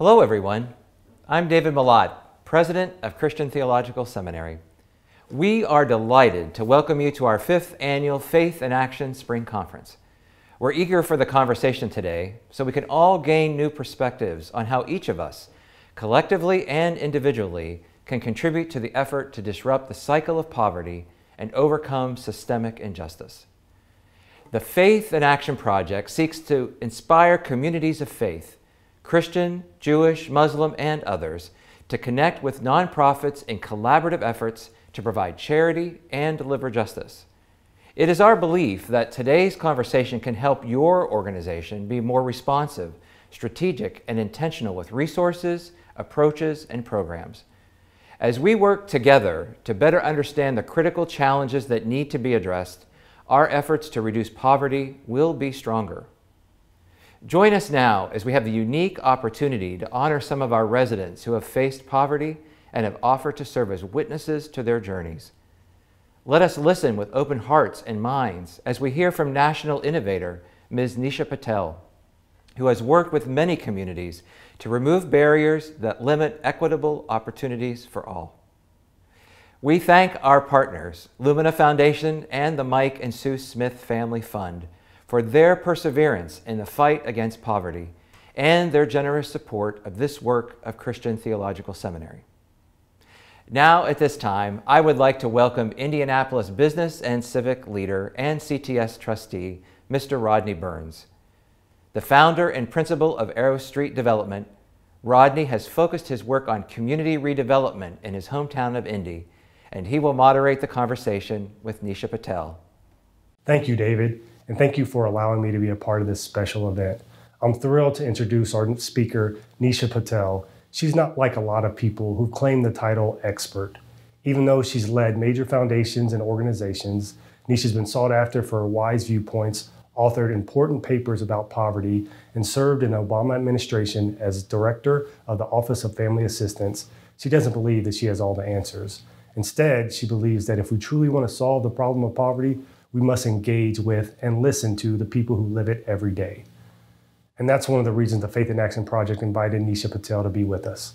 Hello everyone, I'm David Malott, President of Christian Theological Seminary. We are delighted to welcome you to our 5th annual Faith in Action Spring Conference. We're eager for the conversation today so we can all gain new perspectives on how each of us, collectively and individually, can contribute to the effort to disrupt the cycle of poverty and overcome systemic injustice. The Faith in Action Project seeks to inspire communities of faith, Christian, Jewish, Muslim, and others, to connect with nonprofits in collaborative efforts to provide charity and deliver justice. It is our belief that today's conversation can help your organization be more responsive, strategic, and intentional with resources, approaches, and programs. As we work together to better understand the critical challenges that need to be addressed, our efforts to reduce poverty will be stronger. Join us now as we have the unique opportunity to honor some of our residents who have faced poverty and have offered to serve as witnesses to their journeys. Let us listen with open hearts and minds as we hear from national innovator Ms. Nisha Patel, who has worked with many communities to remove barriers that limit equitable opportunities for all. We thank our partners, Lumina Foundation and the Mike and Sue Smith Family Fund, for their perseverance in the fight against poverty and their generous support of this work of Christian Theological Seminary. Now, at this time, I would like to welcome Indianapolis business and civic leader and CTS trustee, Mr. Rodney Burns. The founder and principal of Arrow Street Development, Rodney has focused his work on community redevelopment in his hometown of Indy, and he will moderate the conversation with Nisha Patel. Thank you, David, and thank you for allowing me to be a part of this special event. I'm thrilled to introduce our speaker, Nisha Patel. She's not like a lot of people who claim the title expert. Even though she's led major foundations and organizations, Nisha's been sought after for her wise viewpoints, authored important papers about poverty, and served in the Obama administration as director of the Office of Family Assistance. She doesn't believe that she has all the answers. Instead, she believes that if we truly want to solve the problem of poverty, we must engage with and listen to the people who live it every day. And that's one of the reasons the Faith in Action Project invited Nisha Patel to be with us,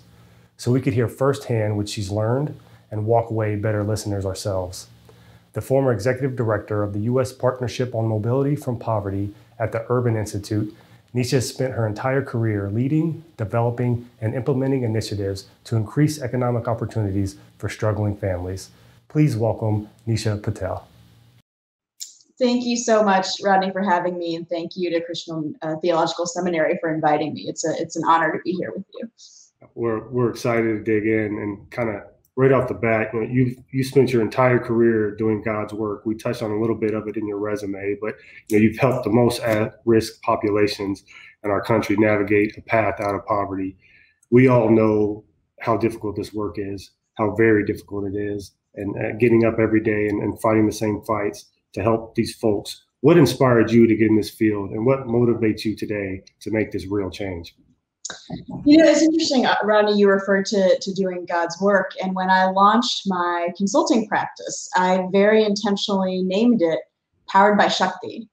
so we could hear firsthand what she's learned and walk away better listeners ourselves. The former executive director of the U.S. Partnership on Mobility from Poverty at the Urban Institute, Nisha has spent her entire career leading, developing, and implementing initiatives to increase economic opportunities for struggling families. Please welcome Nisha Patel. Thank you so much, Rodney, for having me, and thank you to Christian Theological Seminary for inviting me. It's an honor to be here with you. We're excited to dig in and kind of right off the bat. You spent your entire career doing God's work. We touched on a little bit of it in your resume, but you've helped the most at-risk populations in our country navigate a path out of poverty. We all know how difficult this work is, how very difficult it is, and getting up every day and fighting the same fights to help these folks. What inspired you to get in this field, and what motivates you today to make this real change? It's interesting, Rodney, you referred to doing God's work. And when I launched my consulting practice, I very intentionally named it Powered by Shakti.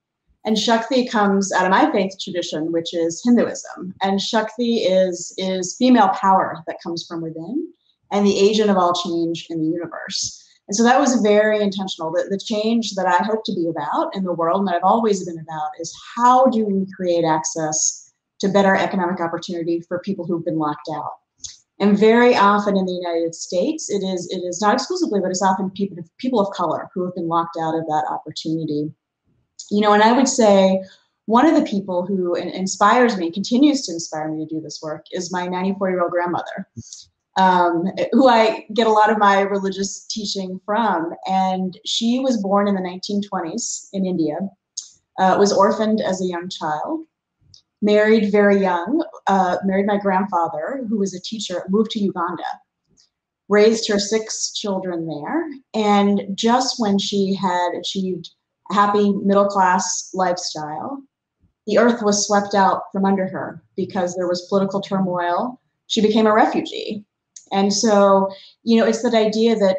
And Shakti comes out of my faith tradition, which is Hinduism. And Shakti is female power that comes from within and the agent of all change in the universe. And so that was very intentional. The change that I hope to be about in the world, and that I've always been about, is how do we create access to better economic opportunity for people who've been locked out. And very often in the United States, it is not exclusively, but it's often people of color who have been locked out of that opportunity. And I would say one of the people who inspires me, continues to inspire me to do this work, is my 94-year-old grandmother, who I get a lot of my religious teaching from. And she was born in the 1920s in India, was orphaned as a young child, married very young, married my grandfather, who was a teacher, moved to Uganda, raised her 6 children there. And just when she had achieved a happy middle-class lifestyle, the earth was swept out from under her because there was political turmoil. She became a refugee. And so, it's that idea that,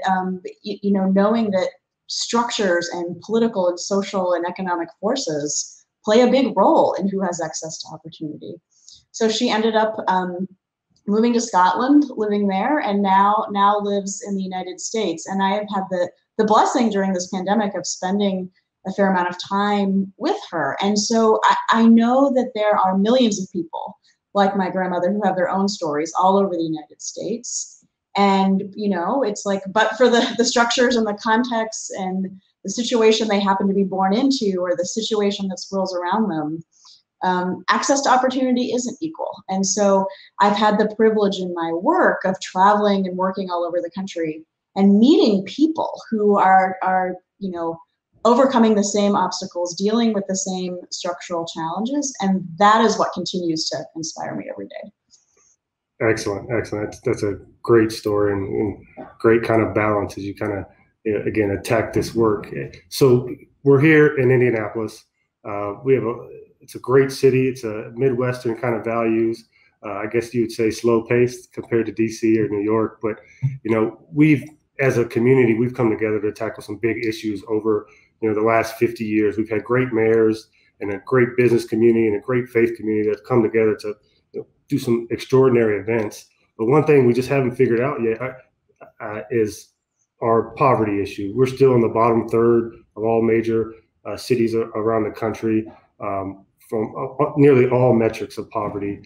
knowing that structures and political and social and economic forces play a big role in who has access to opportunity. So she ended up moving to Scotland, living there, and now lives in the United States. And I have had the blessing during this pandemic of spending a fair amount of time with her. And so I know that there are millions of people like my grandmother who have their own stories all over the United States. And, you know, it's like, but for the structures and the context and the situation they happen to be born into, or the situation that swirls around them, access to opportunity isn't equal. And so I've had the privilege in my work of traveling and working all over the country and meeting people who are, you know, overcoming the same obstacles, dealing with the same structural challenges. And that is what continues to inspire me every day. Excellent, excellent. That's a great story and great kind of balance as you kind of, again, attack this work. So we're here in Indianapolis. It's a great city. It's a Midwestern kind of values. I guess you would say slow paced compared to DC or New York. But, you know, as a community, we've come together to tackle some big issues over, you know, the last 50 years. We've had great mayors and a great business community and a great faith community that's come together to, you know, do some extraordinary events. But one thing we just haven't figured out yet is our poverty issue. We're still in the bottom third of all major cities around the country, from nearly all metrics of poverty,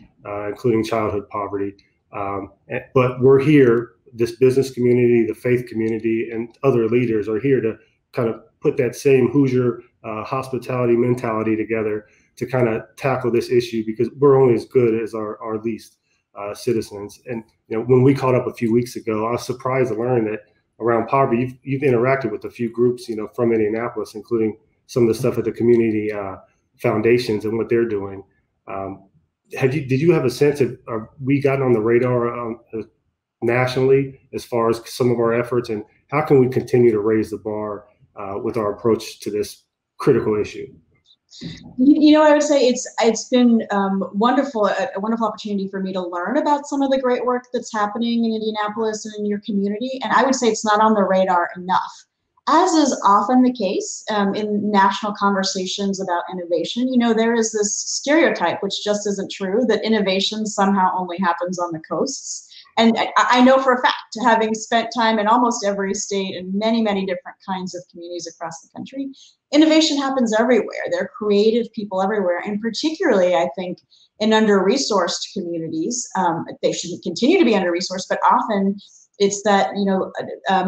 including childhood poverty. But we're here, this business community, the faith community, and other leaders are here to kind of put that same Hoosier hospitality mentality together to kind of tackle this issue, because we're only as good as our least citizens. And, you know, when we caught up a few weeks ago, I was surprised to learn that around poverty, you've interacted with a few groups, you know, from Indianapolis, including some of the stuff at the community foundations and what they're doing. Did you have a sense of, we gotten on the radar nationally as far as some of our efforts, and how can we continue to raise the bar with our approach to this critical issue? You know, I would say it's been wonderful, a wonderful opportunity for me to learn about some of the great work that's happening in Indianapolis and in your community. And I would say it's not on the radar enough, as is often the case in national conversations about innovation. You know, there is this stereotype, which just isn't true, that innovation somehow only happens on the coasts. And I know for a fact, having spent time in almost every state and many, many different kinds of communities across the country, innovation happens everywhere. There are creative people everywhere. And particularly, I think, in under-resourced communities, they shouldn't continue to be under-resourced, but often it's that, you know,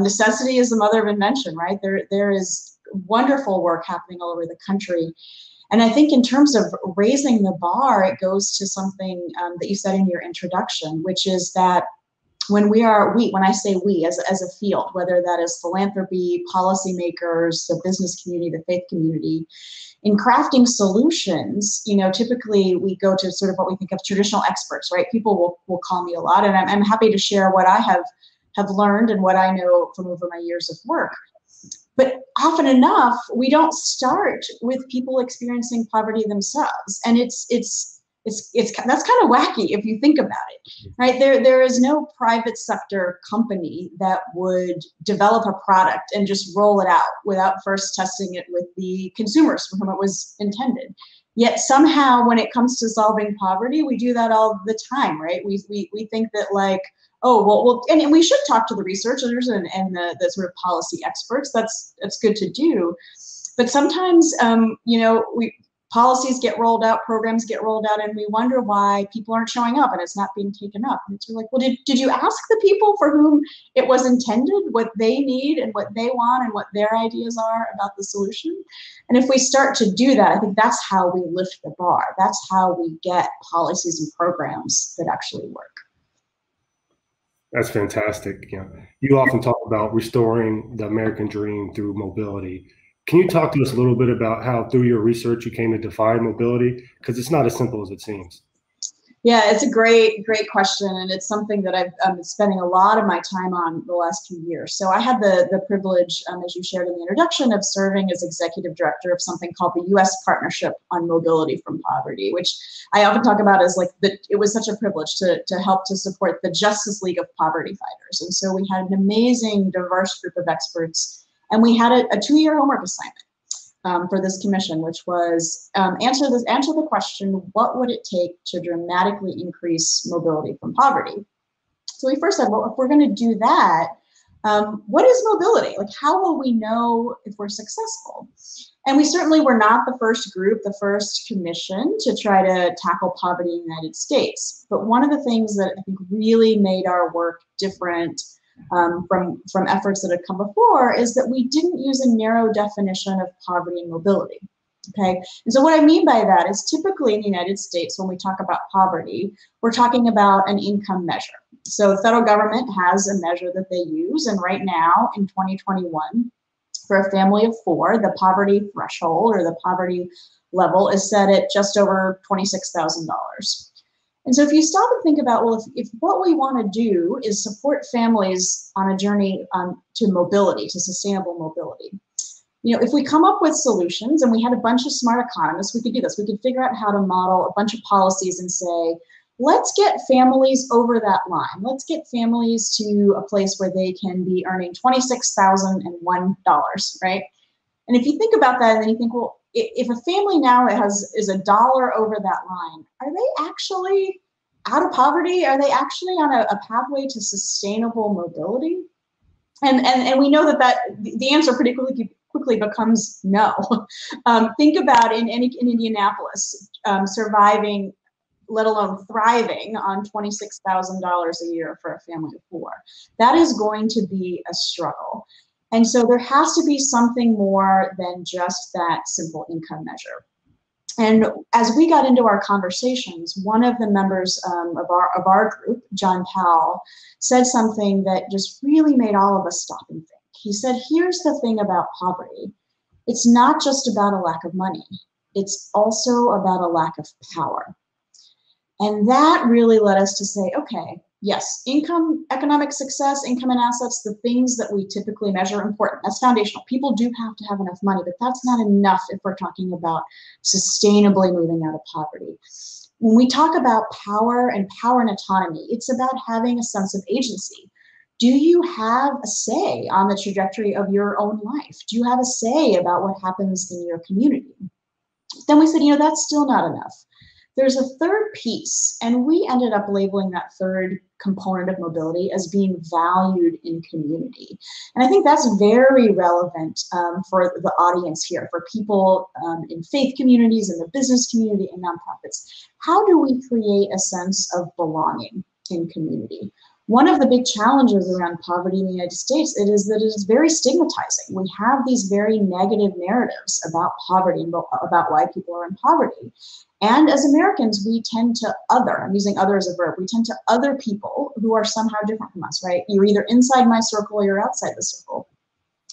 necessity is the mother of invention, right? There is wonderful work happening all over the country. And I think in terms of raising the bar, it goes to something that you said in your introduction, which is that when I say we as a field, whether that is philanthropy, policymakers, the business community, the faith community, in crafting solutions, you know, typically we go to sort of what we think of traditional experts, right? People will call me a lot, and I'm happy to share what I have learned and what I know from over my years of work. But often enough, we don't start with people experiencing poverty themselves, and that's kind of wacky if you think about it, right? There is no private sector company that would develop a product and just roll it out without first testing it with the consumers for whom it was intended. Yet somehow, when it comes to solving poverty, we do that all the time, right? We think that, like, oh, well, and we should talk to the researchers and the sort of policy experts. That's good to do, but sometimes, you know, policies get rolled out, programs get rolled out, and we wonder why people aren't showing up and it's not being taken up. And it's like, well, did you ask the people for whom it was intended what they need and what they want and what their ideas are about the solution? And if we start to do that, I think that's how we lift the bar. That's how we get policies and programs that actually work. That's fantastic. You know, you often talk about restoring the American dream through mobility. Can you talk to us a little bit about how, through your research, you came to define mobility? Because it's not as simple as it seems. Yeah, it's a great question, and it's something that I've been spending a lot of my time on the last few years. So I had the privilege, as you shared in the introduction, of serving as executive director of something called the U.S. Partnership on Mobility from Poverty, which I often talk about as like it was such a privilege to help to support the Justice League of Poverty Fighters. And so we had an amazing, diverse group of experts, and we had a 2-year homework assignment. for this commission, which was answer the question, what would it take to dramatically increase mobility from poverty? So we first said, well, if we're going to do that, what is mobility? Like, how will we know if we're successful? And we certainly were not the first group, the first commission to try to tackle poverty in the United States. But one of the things that I think really made our work different from efforts that had come before is that we didn't use a narrow definition of poverty and mobility. Okay, and so what I mean by that is typically in the United States, when we talk about poverty, we're talking about an income measure. So the federal government has a measure that they use, and right now in 2021, for a family of 4, the poverty threshold or the poverty level is set at just over $26,000. And so if you stop and think about, well, if what we want to do is support families on a journey to mobility, to sustainable mobility, you know, if we come up with solutions, and we had a bunch of smart economists, we could do this. We could figure out how to model a bunch of policies and say, let's get families over that line. Let's get families to a place where they can be earning $26,001, right? And if you think about that, and then you think, well, if a family now is $1 over that line, are they actually out of poverty? Are they actually on a pathway to sustainable mobility? And we know that the answer pretty quickly becomes no. Think about in Indianapolis, surviving, let alone thriving, on $26,000 a year for a family of 4. That is going to be a struggle. And so there has to be something more than just that simple income measure. And as we got into our conversations, one of the members of our group, John Powell, said something that just really made all of us stop and think. He said, here's the thing about poverty. It's not just about a lack of money. It's also about a lack of power. And that really led us to say, okay, yes, income, economic success, income and assets, the things that we typically measure are important. That's foundational. People do have to have enough money, but that's not enough if we're talking about sustainably moving out of poverty. When we talk about power and autonomy, it's about having a sense of agency. Do you have a say on the trajectory of your own life? Do you have a say about what happens in your community? Then we said, you know, that's still not enough. There's a third piece, and we ended up labeling that third component of mobility as being valued in community. And I think that's very relevant for the audience here, for people in faith communities, in the business community, and nonprofits. How do we create a sense of belonging in community? One of the big challenges around poverty in the United States is that it is very stigmatizing. We have these very negative narratives about poverty and about why people are in poverty. And as Americans, we tend to other, I'm using other as a verb, we tend to other people who are somehow different from us, right? You're either inside my circle or you're outside the circle.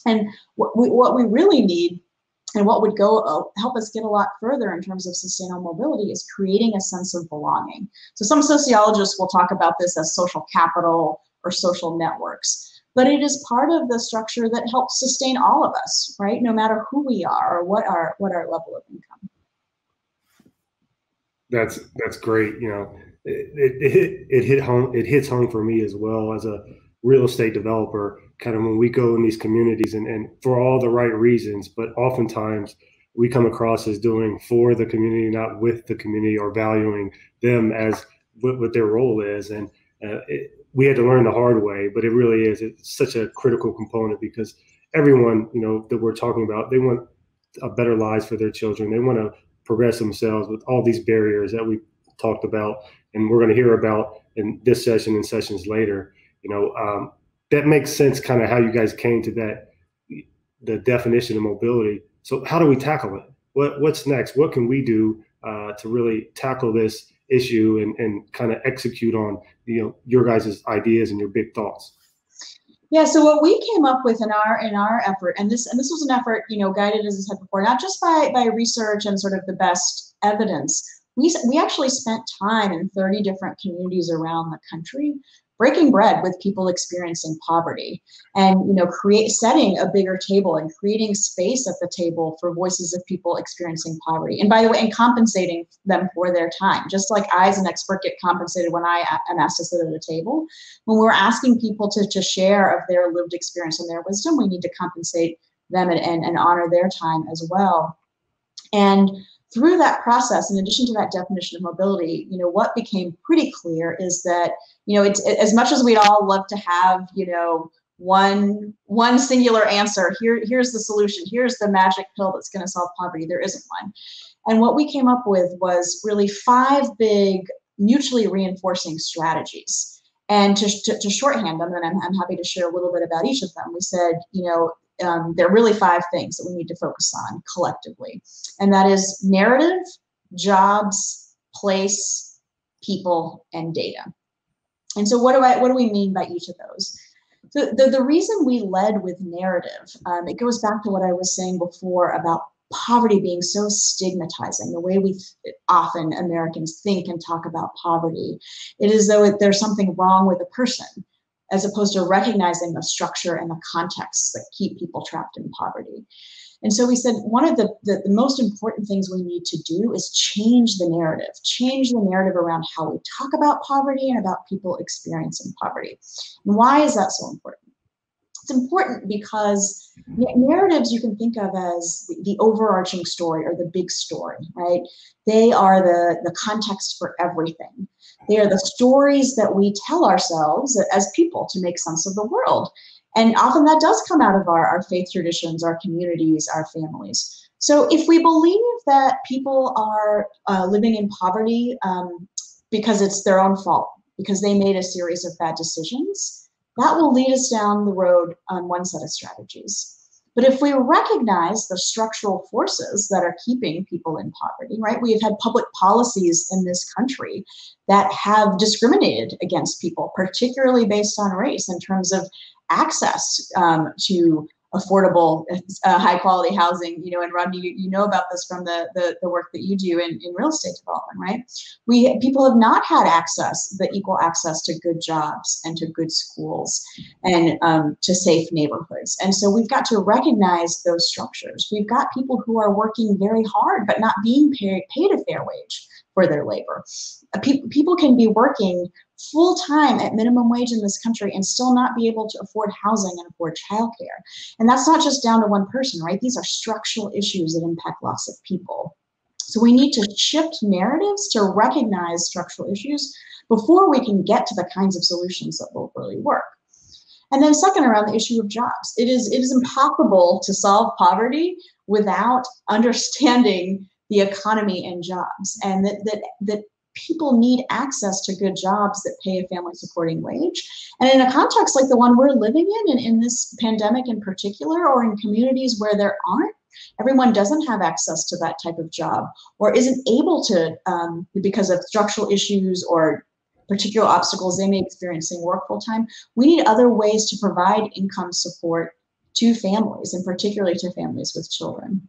And what we really need, and what would help us get a lot further in terms of sustainable mobility, is creating a sense of belonging. So some sociologists will talk about this as social capital or social networks, but it is part of the structure that helps sustain all of us, right? No matter who we are or what our level of income. That's great. You know, it hits home for me as well as a real estate developer. Kind of when we go in these communities and for all the right reasons, but oftentimes we come across as doing for the community, not with the community, or valuing them as what their role is. And we had to learn the hard way, but it really is. It's such a critical component because everyone, you know, that we're talking about, they want a better lives for their children. They want to progress themselves with all these barriers that we talked about, and we're going to hear about in this session and sessions later. You know, that makes sense, kind of how you guys came to that, the definition of mobility. So how do we tackle it? What's next? What can we do to really tackle this issue and kind of execute on, you know, your guys' ideas and your big thoughts? Yeah, so what we came up with in our effort, and this was an effort, you know, guided, as I said before, not just by research and sort of the best evidence. We actually spent time in 30 different communities around the country, breaking bread with people experiencing poverty, and, you know, setting a bigger table and creating space at the table for voices of people experiencing poverty. And by the way, and compensating them for their time, just like I as an expert get compensated when I am asked to sit at a table. When we're asking people to share of their lived experience and their wisdom, we need to compensate them and honor their time as well. And through that process, in addition to that definition of mobility, what became pretty clear is that, it's as much as we'd all love to have, one singular answer, here's the solution, here's the magic pill that's going to solve poverty, there isn't one. And what we came up with was really 5 big mutually reinforcing strategies. And to shorthand them, and I'm happy to share a little bit about each of them, we said, there are really 5 things that we need to focus on collectively. And that is narrative, jobs, place, people, and data. And so what do we mean by each of those? So the reason we led with narrative, it goes back to what I was saying before about poverty being so stigmatizing, the way we often Americans think and talk about poverty. It is as though there's something wrong with a person, as opposed to recognizing the structure and the contexts that keep people trapped in poverty. And so we said one of the most important things we need to do is change the narrative around how we talk about poverty and about people experiencing poverty. And why is that so important? It's important because narratives you can think of as the overarching story or the big story, right? They are the context for everything. They are the stories that we tell ourselves as people to make sense of the world. And often that does come out of our faith traditions, our communities, our families. So if we believe that people are living in poverty because it's their own fault, because they made a series of bad decisions, that will lead us down the road on one set of strategies. But if we recognize the structural forces that are keeping people in poverty, right? We have had public policies in this country that have discriminated against people, particularly based on race, in terms of access to affordable, high quality housing, and Rodney, you know about this from the work that you do in real estate development, right? People have not had the equal access to good jobs and to good schools and to safe neighborhoods. And so we've got to recognize those structures. We've got people who are working very hard, but not being paid a fair wage for their labor. People can be working full-time at minimum wage in this country and still not be able to afford housing and afford childcare. And that's not just down to one person, right? These are structural issues that impact lots of people. So we need to shift narratives to recognize structural issues before we can get to the kinds of solutions that will really work. And then second, around the issue of jobs. It is impossible to solve poverty without understanding the economy and jobs, and that people need access to good jobs that pay a family supporting wage. And in a context like the one we're living in, and in this pandemic in particular, or in communities where there aren't, everyone doesn't have access to that type of job or isn't able to because of structural issues or particular obstacles they may experience in work full time. We need other ways to provide income support to families, and particularly to families with children.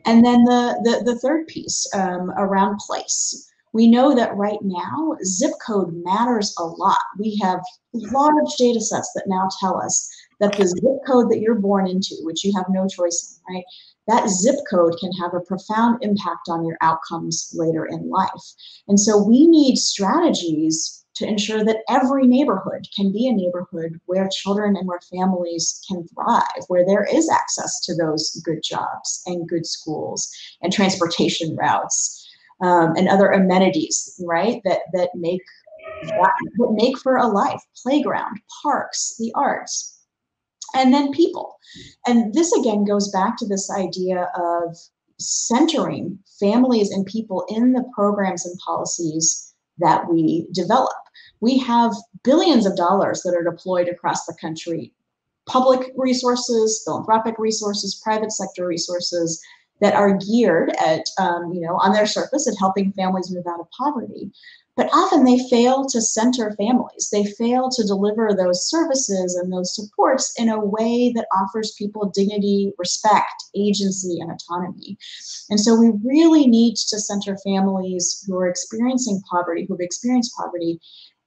And then the third piece around place. We know that right now, zip code matters a lot. We have large data sets that now tell us that the zip code that you're born into, which you have no choice in, right? That zip code can have a profound impact on your outcomes later in life. And so we need strategies to ensure that every neighborhood can be a neighborhood where children and where families can thrive, where there is access to those good jobs and good schools and transportation routes. And other amenities, right, that make for a life, playground, parks, the arts, and then people. And this again goes back to this idea of centering families and people in the programs and policies that we develop. We have billions of dollars that are deployed across the country, public resources, philanthropic resources, private sector resources, that are geared at, on their surface at helping families move out of poverty. But often they fail to center families. They fail to deliver those services and those supports in a way that offers people dignity, respect, agency, and autonomy. And so we really need to center families who are experiencing poverty, who've experienced poverty,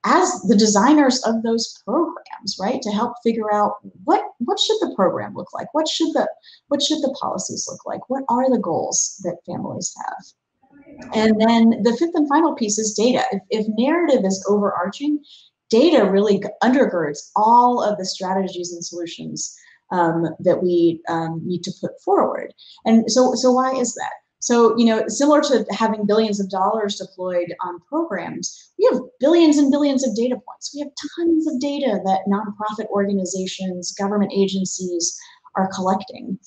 as the designers of those programs, right? To help figure out what should the program look like? What should the policies look like? What are the goals that families have? And then the fifth and final piece is data. If narrative is overarching, data really undergirds all of the strategies and solutions that we need to put forward. And so why is that? So, similar to having billions of dollars deployed on programs, we have billions and billions of data points. We have tons of data that nonprofit organizations, government agencies are collecting.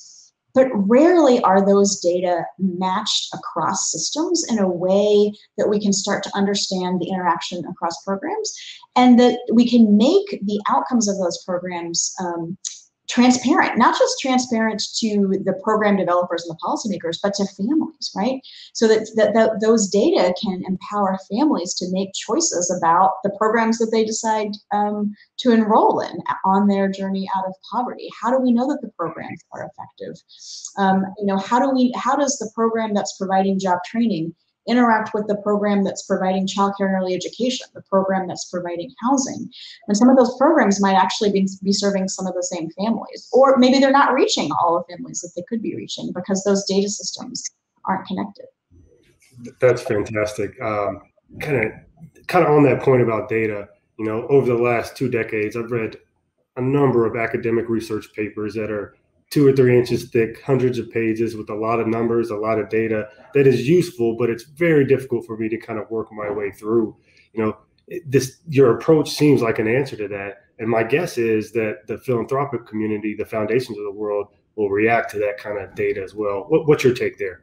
But rarely are those data matched across systems in a way that we can start to understand the interaction across programs, and that we can make the outcomes of those programs transparent, not just transparent to the program developers and the policymakers, but to families, right? So that those data can empower families to make choices about the programs that they decide to enroll in on their journey out of poverty. How do we know that the programs are effective? How does the program that's providing job training interact with the program that's providing childcare and early education, the program that's providing housing? And some of those programs might actually be serving some of the same families, or maybe they're not reaching all the families that they could be reaching because those data systems aren't connected. That's fantastic. Kind of on that point about data, over the last 2 decades, I've read a number of academic research papers that are 2 or 3 inches thick, hundreds of pages with a lot of numbers, a lot of data that is useful, but it's very difficult for me to kind of work my way through. Your approach seems like an answer to that. And my guess is that the philanthropic community, the foundations of the world, will react to that kind of data as well. What's your take there?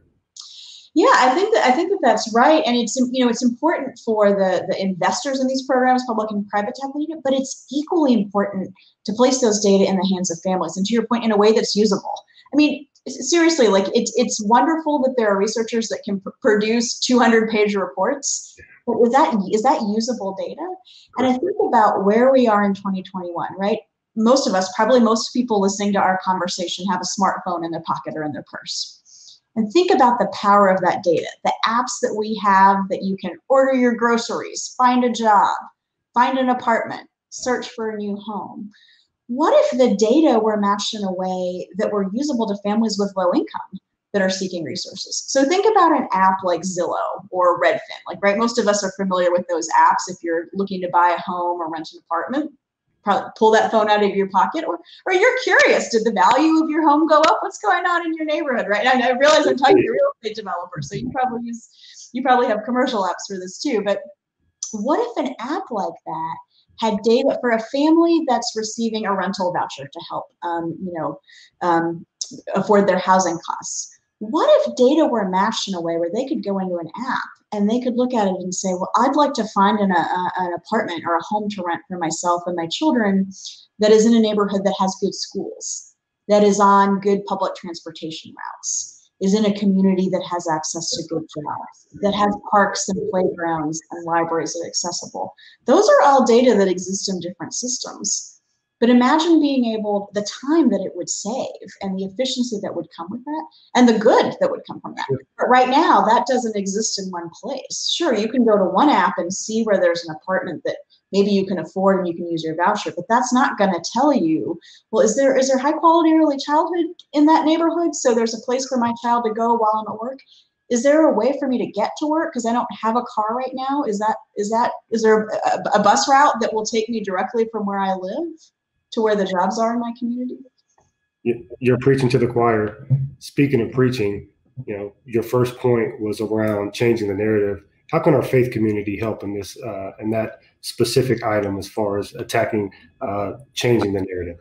Yeah, I think that that's right, and it's important for the investors in these programs, public and private to have data, but it's equally important to place those data in the hands of families, and to your point, in a way that's usable. I mean, seriously, like it's wonderful that there are researchers that can produce 200-page reports, but is that usable data? And I think about where we are in 2021, right? Most of us, probably most people listening to our conversation, have a smartphone in their pocket or in their purse. And think about the power of that data, the apps that we have that you can order your groceries, find a job, find an apartment, search for a new home. What if the data were matched in a way that were usable to families with low income that are seeking resources? So think about an app like Zillow or Redfin. Right, most of us are familiar with those apps. If you're looking to buy a home or rent an apartment, probably pull that phone out of your pocket, or you're curious, did the value of your home go up? What's going on in your neighborhood, right? And I realize I'm talking to real estate developers, so you probably have commercial apps for this too. But what if an app like that had data for a family that's receiving a rental voucher to help afford their housing costs? What if data were matched in a way where they could go into an app and they could look at it and say, well, I'd like to find an apartment or a home to rent for myself and my children that is in a neighborhood that has good schools, that is on good public transportation routes, is in a community that has access to good jobs, that has parks and playgrounds and libraries that are accessible. Those are all data that exist in different systems. But imagine being able, the time that it would save and the efficiency that would come with that and the good that would come from that. But right now, that doesn't exist in one place. Sure, you can go to one app and see where there's an apartment that maybe you can afford and you can use your voucher, but that's not going to tell you, well, is there high quality early childhood in that neighborhood? So there's a place for my child to go while I'm at work. Is there a way for me to get to work because I don't have a car right now? Is there a bus route that will take me directly from where I live to where the jobs are in my community? You're preaching to the choir. Speaking of preaching, your first point was around changing the narrative. How can our faith community help in this and that specific item as far as attacking changing the narrative?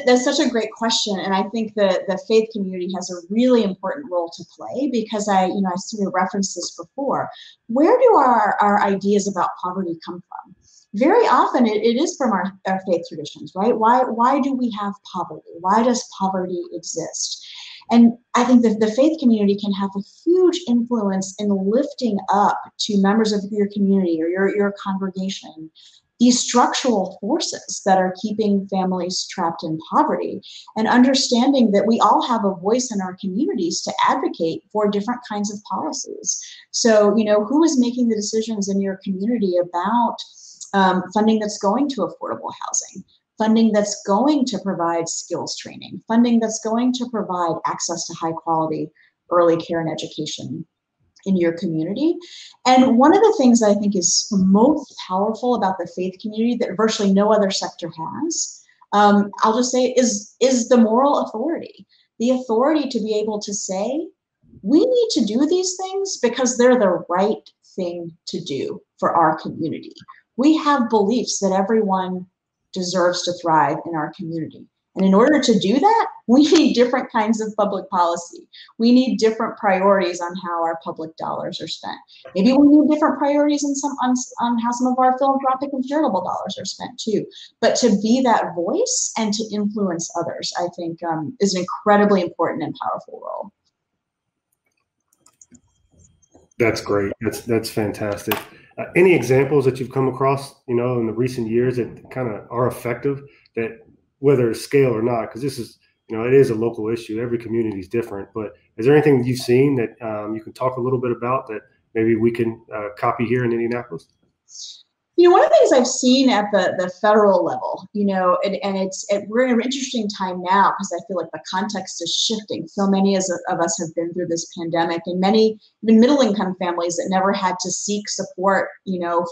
That's such a great question, and I think the faith community has a really important role to play because I sort of referenced this before. Where do our ideas about poverty come from? Very often it is from our faith traditions, right? Why do we have poverty? Why does poverty exist? And I think that the faith community can have a huge influence in lifting up to members of your community or your congregation these structural forces that are keeping families trapped in poverty, and understanding that we all have a voice in our communities to advocate for different kinds of policies. So, who is making the decisions in your community about funding that's going to affordable housing, funding that's going to provide skills training, funding that's going to provide access to high quality early care and education in your community? And one of the things I think is most powerful about the faith community that virtually no other sector has I'll just say is the moral authority, the authority to be able to say, we need to do these things because they're the right thing to do for our community. We have beliefs that everyone deserves to thrive in our community. And in order to do that, we need different kinds of public policy. We need different priorities on how our public dollars are spent. Maybe we need different priorities on how some of our philanthropic and charitable dollars are spent too. But to be that voice and to influence others, I think is an incredibly important and powerful role. That's great. That's fantastic. Any examples that you've come across, in the recent years that kind of are effective, that whether it's scale or not, because this is, it is a local issue. Every community is different. But is there anything that you've seen that you can talk a little bit about that maybe we can copy here in Indianapolis? One of the things I've seen at the federal level, we're in an interesting time now because I feel like the context is shifting. So many of us have been through this pandemic, and many even middle-income families that never had to seek support,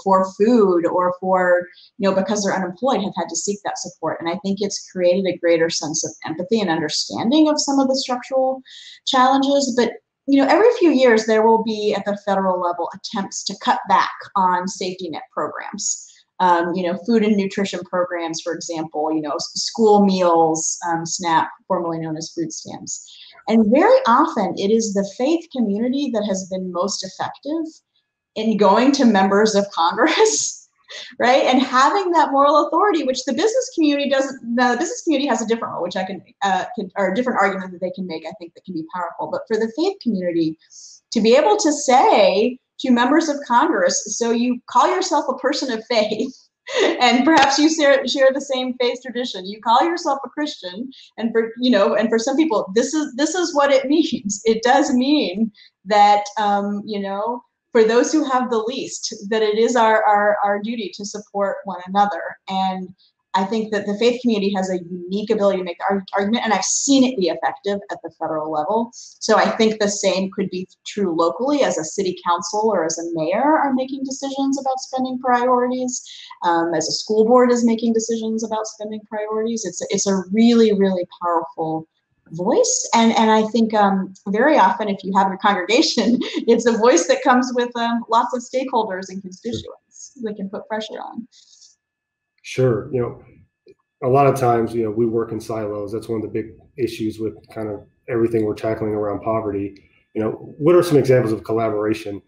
for food or for, because they're unemployed, have had to seek that support. And I think it's created a greater sense of empathy and understanding of some of the structural challenges. But every few years there will be at the federal level attempts to cut back on safety net programs. Food and nutrition programs, for example, school meals, SNAP, formerly known as food stamps. And very often it is the faith community that has been most effective in going to members of Congress, right? And having that moral authority, which the business community doesn't. The business community has a different role, which I can or a different argument that they can make, I think, that can be powerful. But for the faith community to be able to say to members of Congress, so you call yourself a person of faith, and perhaps you share the same faith tradition, you call yourself a Christian, and for some people, this is what it means. It does mean that for those who have the least, that it is our duty to support one another. And I think that the faith community has a unique ability to make the argument, and I've seen it be effective at the federal level. So I think the same could be true locally, as a city council or as a mayor are making decisions about spending priorities, as a school board is making decisions about spending priorities. It's a really, really powerful voice, and I think very often, if you have a congregation, it's a voice that comes with lots of stakeholders and constituents that can put pressure on. Sure. A lot of times, we work in silos. That's one of the big issues with kind of everything we're tackling around poverty. What are some examples of collaboration,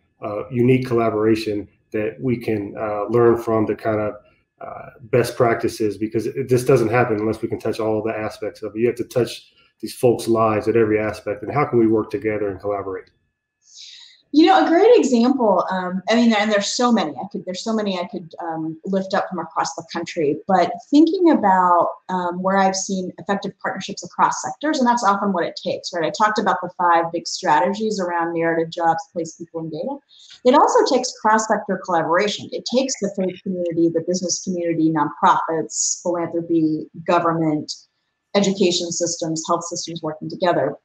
unique collaboration that we can learn from, the kind of best practices? Because this doesn't happen unless we can touch all the aspects of it. You have to touch these folks' lives at every aspect. And how can we work together and collaborate? A great example, and there's so many I could lift up from across the country, but thinking about where I've seen effective partnerships across sectors, and that's often what it takes, right? I talked about the 5 big strategies around narrative, jobs, place, people, and data. It also takes cross-sector collaboration. It takes the faith community, the business community, nonprofits, philanthropy, government, education systems, health systems working together.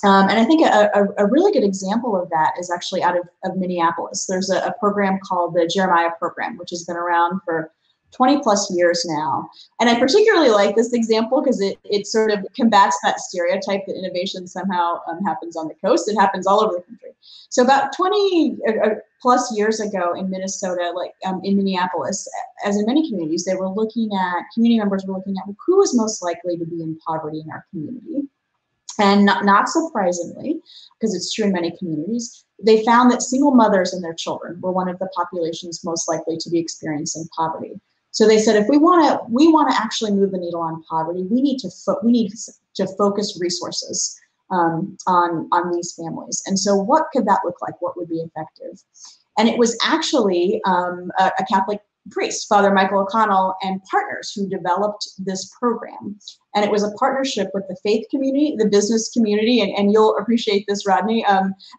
And I think a really good example of that is actually out of Minneapolis. There's a program called the Jeremiah Program, which has been around for 20 plus years now. And I particularly like this example because it sort of combats that stereotype that innovation somehow happens on the coast. It happens all over the country. So about 20 plus years ago in Minnesota, in Minneapolis, as in many communities, community members were looking at who is most likely to be in poverty in our community. And not surprisingly, because it's true in many communities, they found that single mothers and their children were one of the populations most likely to be experiencing poverty. So they said, if we want to actually move the needle on poverty, we need to focus resources on these families. And so what could that look like? What would be effective? And it was actually a Catholic priest, Father Michael O'Connell, and partners who developed this program. And it was a partnership with the faith community, the business community, and you'll appreciate this, Rodney,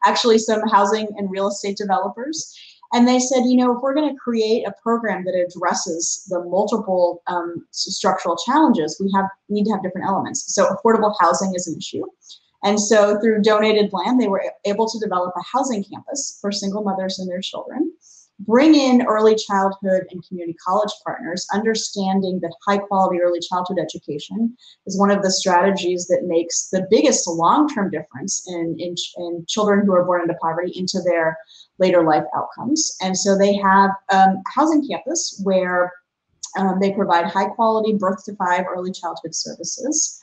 actually some housing and real estate developers. And they said, if we're going to create a program that addresses the multiple structural challenges, we need to have different elements. So affordable housing is an issue. And so through donated land, they were able to develop a housing campus for single mothers and their children. bring in early childhood and community college partners, understanding that high quality early childhood education is one of the strategies that makes the biggest long-term difference in children who are born into poverty into their later life outcomes. And so they have housing campus where they provide high quality birth to 5 early childhood services,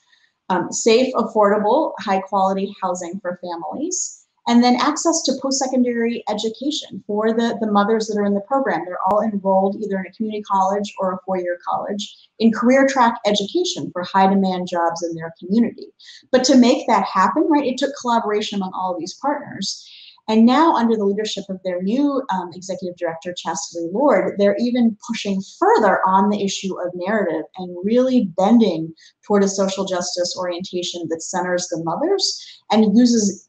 safe, affordable, high quality housing for families, and then access to post-secondary education for the mothers that are in the program. They're all enrolled either in a community college or a 4-year college in career track education for high demand jobs in their community. But to make that happen, right, it took collaboration among all of these partners. And now, under the leadership of their new executive director, Chastity Lord, they're even pushing further on the issue of narrative and really bending toward a social justice orientation that centers the mothers and uses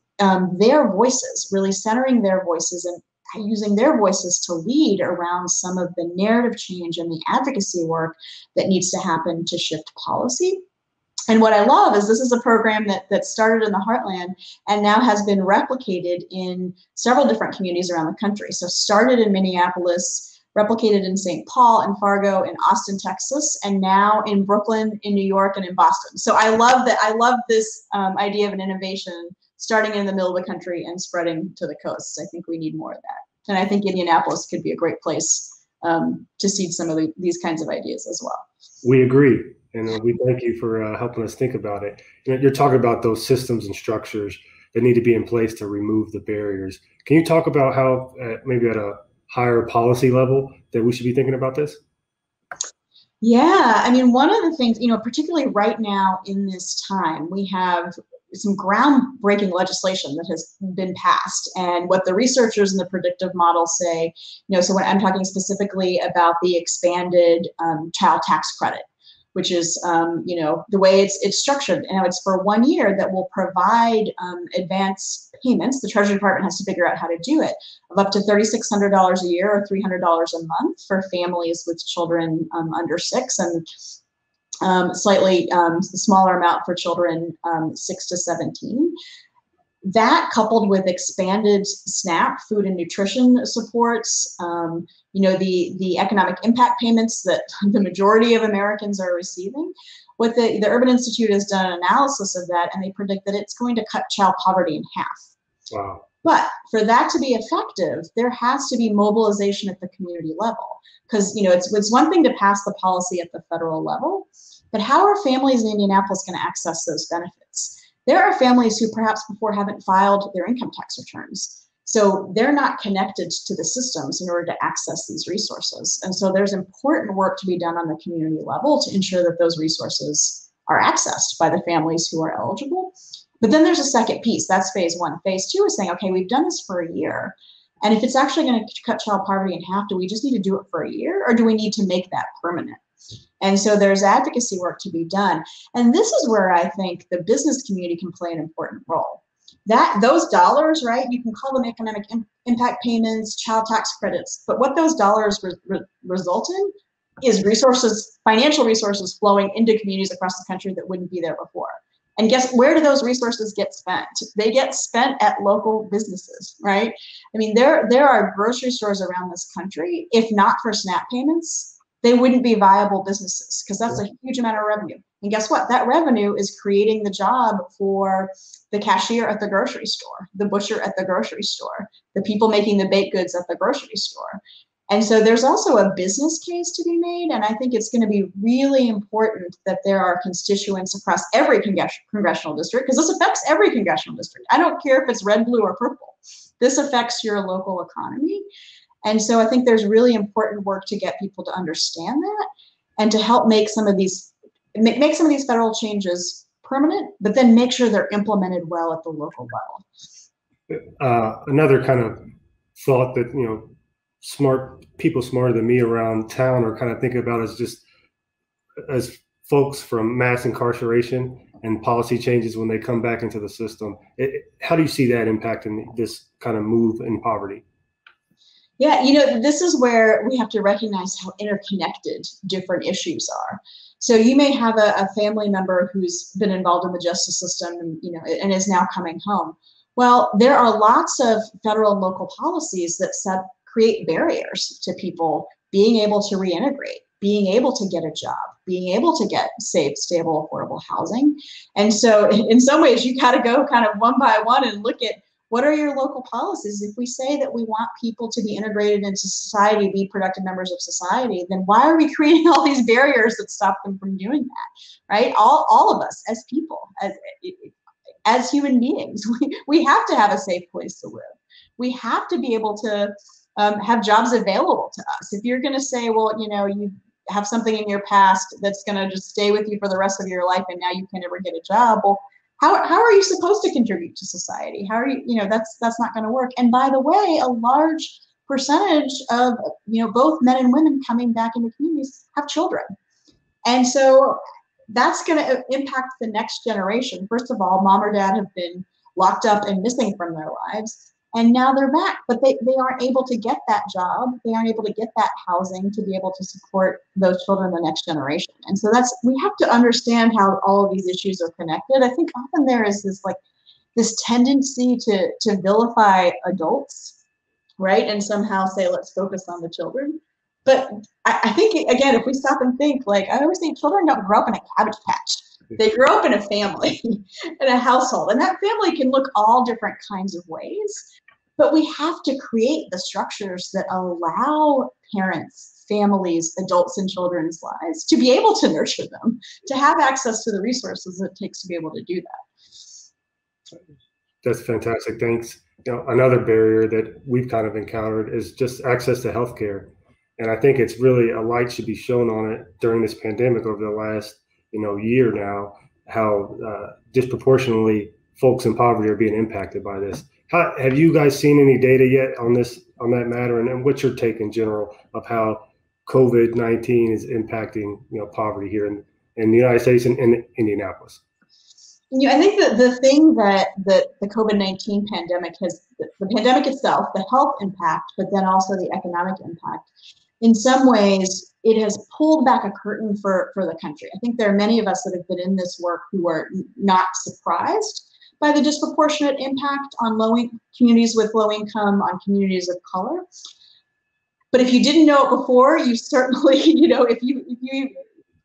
their voices, really centering their voices and using their voices to lead around some of the narrative change and the advocacy work that needs to happen to shift policy. And what I love is this is a program that started in the heartland and now has been replicated in several different communities around the country. So started in Minneapolis, replicated in St. Paul and Fargo, in Austin, Texas, and now in Brooklyn, in New York, and in Boston. So I love that. I love this idea of an innovation starting in the middle of the country and spreading to the coasts. I think we need more of that. And I think Indianapolis could be a great place to seed some of these kinds of ideas as well. We agree. And we thank you for helping us think about it. You're talking about those systems and structures that need to be in place to remove the barriers. Can you talk about how maybe at a higher policy level that we should be thinking about this? Yeah, I mean, one of the things, particularly right now in this time, we have some groundbreaking legislation that has been passed. And what the researchers and the predictive models say, so when I'm talking specifically about the expanded child tax credit, which is, the way it's structured. And it's for 1 year that will provide advance payments. The Treasury Department has to figure out how to do it, of up to $3,600 a year or $300 a month for families with children under 6, and slightly smaller amount for children 6 to 17. That, coupled with expanded SNAP, food and nutrition supports, the economic impact payments that the majority of Americans are receiving. What the Urban Institute has done an analysis of that, and they predict that it's going to cut child poverty in half. Wow. But for that to be effective, there has to be mobilization at the community level. Because it's one thing to pass the policy at the federal level, but how are families in Indianapolis going to access those benefits? There are families who perhaps before haven't filed their income tax returns. So they're not connected to the systems in order to access these resources. And so there's important work to be done on the community level to ensure that those resources are accessed by the families who are eligible. But then there's a second piece. That's phase 1. Phase 2 is saying, okay, we've done this for a year. And if it's actually going to cut child poverty in half, do we just need to do it for a year, or do we need to make that permanent? And so there's advocacy work to be done. And this is where I think the business community can play an important role. Those dollars, right, you can call them economic impact payments, child tax credits, but what those dollars result in is resources, financial resources flowing into communities across the country that wouldn't be there before. And guess where do those resources get spent? They get spent at local businesses, right? I mean, there are grocery stores around this country, if not for SNAP payments, they wouldn't be viable businesses, because that's a huge amount of revenue. And guess what? That revenue is creating the job for the cashier at the grocery store, the butcher at the grocery store, the people making the baked goods at the grocery store. And so there's also a business case to be made. And I think it's going to be really important that there are constituents across every congressional district, because this affects every congressional district. I don't care if it's red, blue, or purple. This affects your local economy. And so I think there's really important work to get people to understand that and to help make some of these federal changes permanent, but then make sure they're implemented well at the local level. Another kind of thought that, smart people smarter than me around town are kind of thinking about is just as folks from mass incarceration and policy changes when they come back into the system. How do you see that impacting this kind of move in poverty? Yeah, this is where we have to recognize how interconnected different issues are. So you may have a family member who's been involved in the justice system and is now coming home. Well, there are lots of federal and local policies that set create barriers to people being able to reintegrate, being able to get a job, being able to get safe, stable, affordable housing. And so in some ways, you got to go kind of one by one and look at what are your local policies. If we say that we want people to be integrated into society, be productive members of society, then why are we creating all these barriers that stop them from doing that, right? All of us as people, as human beings, we have to have a safe place to live. We have to be able to have jobs available to us. If you're going to say, well, you have something in your past that's going to just stay with you for the rest of your life and now you can never get a job, well, how are you supposed to contribute to society? How are you, that's not going to work. And by the way, a large percentage of, both men and women coming back into communities have children. And so that's going to impact the next generation. First of all, mom or dad have been locked up and missing from their lives. And now they're back, but they aren't able to get that job. They aren't able to get that housing to be able to support those children in the next generation. And so we have to understand how all of these issues are connected. I think often there is this tendency to vilify adults, right? And somehow say, let's focus on the children. But I think, again, if we stop and think, I always think children don't grow up in a Cabbage Patch. They grow up in a family, in a household, and that family can look all different kinds of ways. But we have to create the structures that allow parents, families, adults in children's lives to be able to nurture them, to have access to the resources it takes to be able to do that. That's fantastic. Thanks. Another barrier that we've kind of encountered is just access to healthcare. And I think it's really a light should be shown on it during this pandemic over the last year now, how disproportionately folks in poverty are being impacted by this. Have you guys seen any data yet on that matter? And what's your take in general of how COVID-19 is impacting poverty here in the United States and in Indianapolis? I think that the thing that the COVID-19 pandemic the pandemic itself, the health impact, but then also the economic impact, in some ways, it has pulled back a curtain for the country. I think there are many of us that have been in this work who are not surprised by the disproportionate impact on communities with low income, on communities of color. But if you didn't know it before, you certainly, if you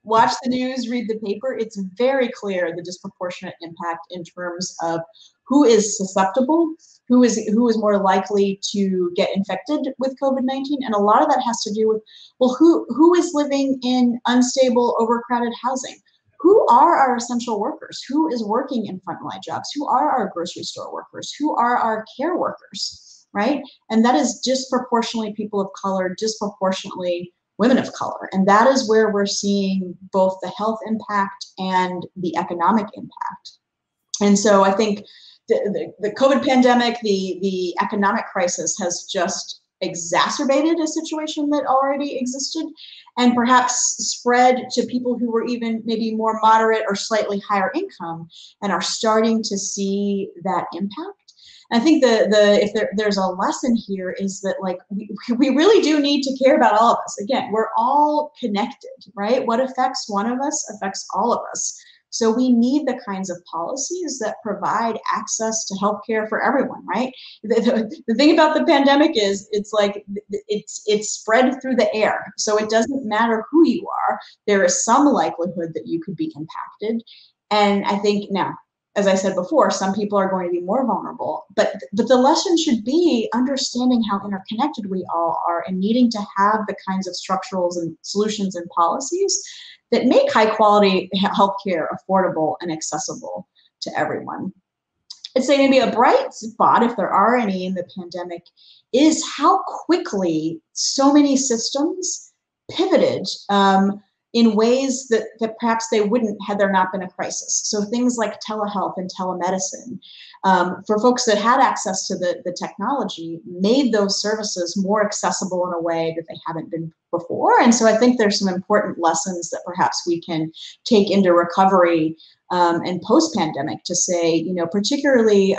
watch the news, read the paper, it's very clear the disproportionate impact in terms of who is susceptible, who is more likely to get infected with COVID-19. And a lot of that has to do with, well, who is living in unstable, overcrowded housing? Who are our essential workers? Who is working in frontline jobs? Who are our grocery store workers? Who are our care workers, right? And that is disproportionately people of color, disproportionately women of color. And that is where we're seeing both the health impact and the economic impact. And so I think the COVID pandemic, the economic crisis has just exacerbated a situation that already existed and perhaps spread to people who were even maybe more moderate or slightly higher income and are starting to see that impact. And I think if there's a lesson here is that we really do need to care about all of us. Again, we're all connected, right? What affects one of us affects all of us. So we need the kinds of policies that provide access to healthcare for everyone, right? The thing about the pandemic is it's spread through the air. So it doesn't matter who you are. There is some likelihood that you could be impacted. And I think now, as I said before, some people are going to be more vulnerable, but the lesson should be understanding how interconnected we all are and needing to have the kinds of structurals and solutions and policies that make high quality healthcare affordable and accessible to everyone. I'd say maybe a bright spot, if there are any in the pandemic, is how quickly so many systems pivoted in ways that perhaps they wouldn't had there not been a crisis. So things like telehealth and telemedicine, for folks that had access to the technology, made those services more accessible in a way that they haven't been before. And so I think there's some important lessons that perhaps we can take into recovery and post-pandemic to say, particularly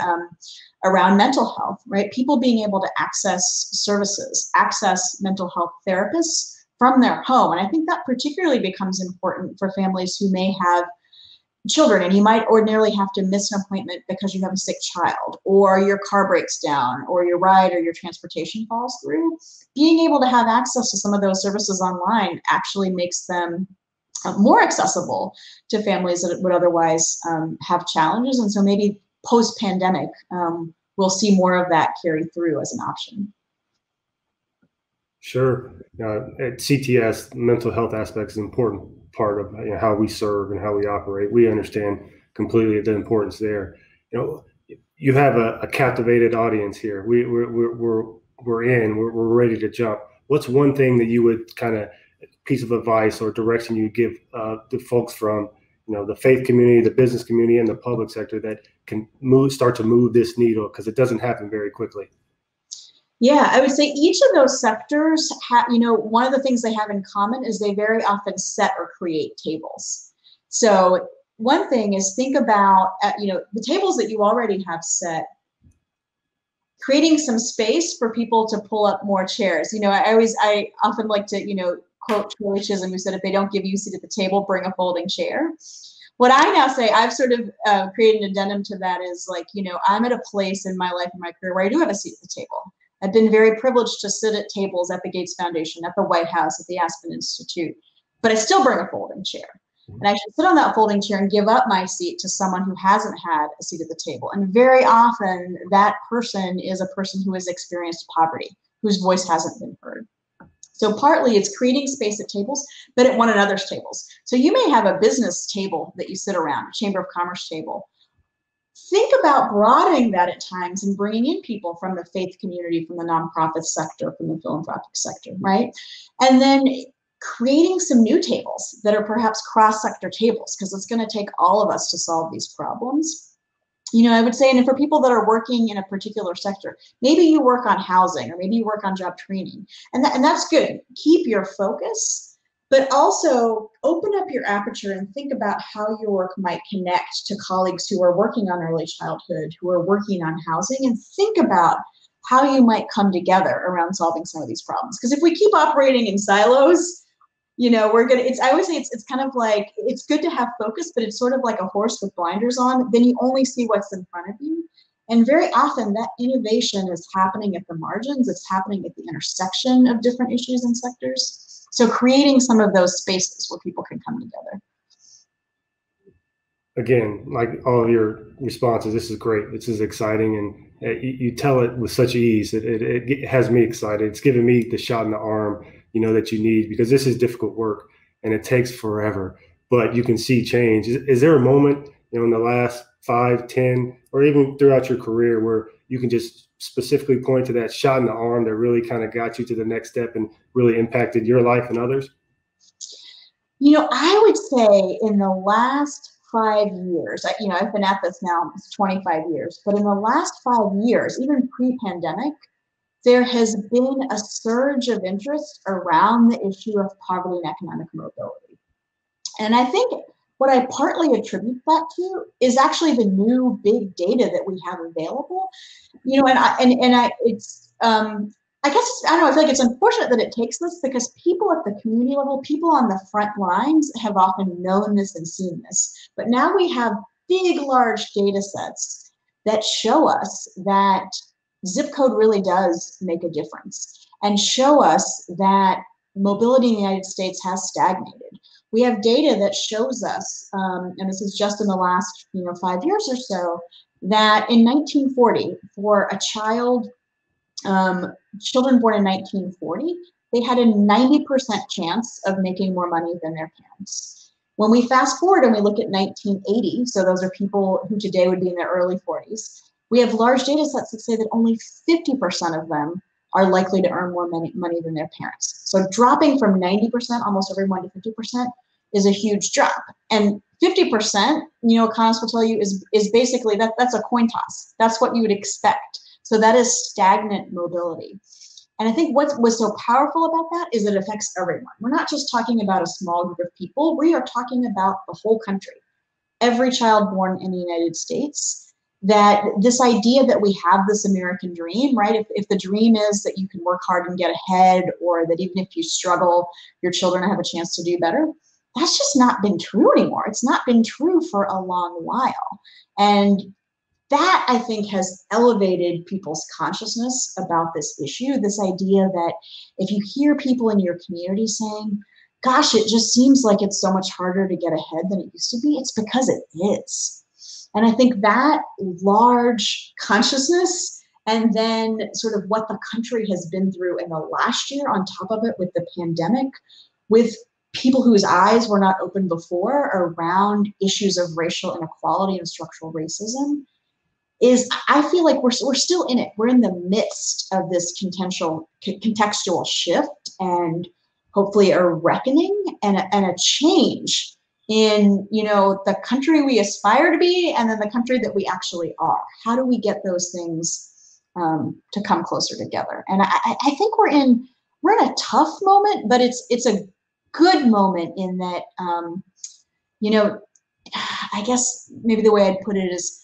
around mental health, right? People being able to access services, access mental health therapists from their home. And I think that particularly becomes important for families who may have children, and you might ordinarily have to miss an appointment because you have a sick child, or your car breaks down, or your ride or your transportation falls through. Being able to have access to some of those services online actually makes them more accessible to families that would otherwise have challenges. And so maybe post-pandemic, we'll see more of that carry through as an option. Sure. At CTS, mental health aspect is an important part of how we serve and how we operate. We understand completely the importance there. You have a captivated audience here. We're ready to jump. What's one thing that you would piece of advice or direction you give the folks from the faith community, the business community, and the public sector that can start to move this needle, because it doesn't happen very quickly? Yeah, I would say each of those sectors one of the things they have in common is they very often set or create tables. So one thing is, think about the tables that you already have set, creating some space for people to pull up more chairs. I often like to quote Troy Chisholm, who said, if they don't give you a seat at the table, bring a folding chair. What I now say, I've sort of created an addendum to that, is I'm at a place in my life and my career where I do have a seat at the table. I've been very privileged to sit at tables at the Gates Foundation, at the White House, at the Aspen Institute, but I still bring a folding chair. And I should sit on that folding chair and give up my seat to someone who hasn't had a seat at the table. And very often that person is a person who has experienced poverty, whose voice hasn't been heard. So partly it's creating space at tables, but at one another's tables. So you may have a business table that you sit around, a Chamber of Commerce table. Think about broadening that at times and bringing in people from the faith community, from the nonprofit sector, from the philanthropic sector, right? And then creating some new tables that are perhaps cross-sector tables, because it's going to take all of us to solve these problems. I would say, and for people that are working in a particular sector, maybe you work on housing, or maybe you work on job training, and that's good. Keep your focus, but also open up your aperture and think about how your work might connect to colleagues who are working on early childhood, who are working on housing, and think about how you might come together around solving some of these problems. Because if we keep operating in silos, I always say it's kind of like, it's good to have focus, but it's sort of like a horse with blinders on. Then you only see what's in front of you. And very often that innovation is happening at the margins. It's happening at the intersection of different issues and sectors. So creating some of those spaces where people can come together. Again, like all of your responses, this is great. This is exciting. And you tell it with such ease. It has me excited. It's giving me the shot in the arm that you need, because this is difficult work and it takes forever, but you can see change. Is there a moment, in the last 5, 10, or even throughout your career where you can just specifically point to that shot in the arm that really kind of got you to the next step and really impacted your life and others? I would say in the last 5 years, I've been at this now 25 years, but in the last 5 years, even pre-pandemic, there has been a surge of interest around the issue of poverty and economic mobility. And I think what I partly attribute that to is actually the new big data that we have available. I feel like it's unfortunate that it takes this, because people at the community level, people on the front lines have often known this and seen this. But now we have big, large data sets that show us that zip code really does make a difference, and show us that mobility in the United States has stagnated. We have data that shows us, and this is just in the last 5 years or so, that in 1940, for a children born in 1940, they had a 90% chance of making more money than their parents. When we fast forward and we look at 1980, so those are people who today would be in their early 40s, we have large data sets that say that only 50% of them are likely to earn more money than their parents. So dropping from 90%, almost everyone, to 50% is a huge drop. And 50%, economists will tell you, is basically, that's a coin toss. That's what you would expect. So that is stagnant mobility. And I think what was so powerful about that is it affects everyone. We're not just talking about a small group of people. We are talking about the whole country. Every child born in the United States. That this idea that we have this American dream, right? If the dream is that you can work hard and get ahead, or that even if you struggle, your children have a chance to do better, that's just not been true anymore. It's not been true for a long while. And that, I think, has elevated people's consciousness about this issue, this idea that if you hear people in your community saying, gosh, it just seems like it's so much harder to get ahead than it used to be, it's because it is. And I think that large consciousness, and then sort of what the country has been through in the last year on top of it with the pandemic, with people whose eyes were not open before around issues of racial inequality and structural racism, is, I feel like we're still in it. We're in the midst of this contextual shift, and hopefully a reckoning and a change in, you know, the country we aspire to be, and then the country that we actually are. How do we get those things to come closer together? And I think we're in a tough moment, but it's a good moment in that, you know, I guess maybe the way I'd put it is,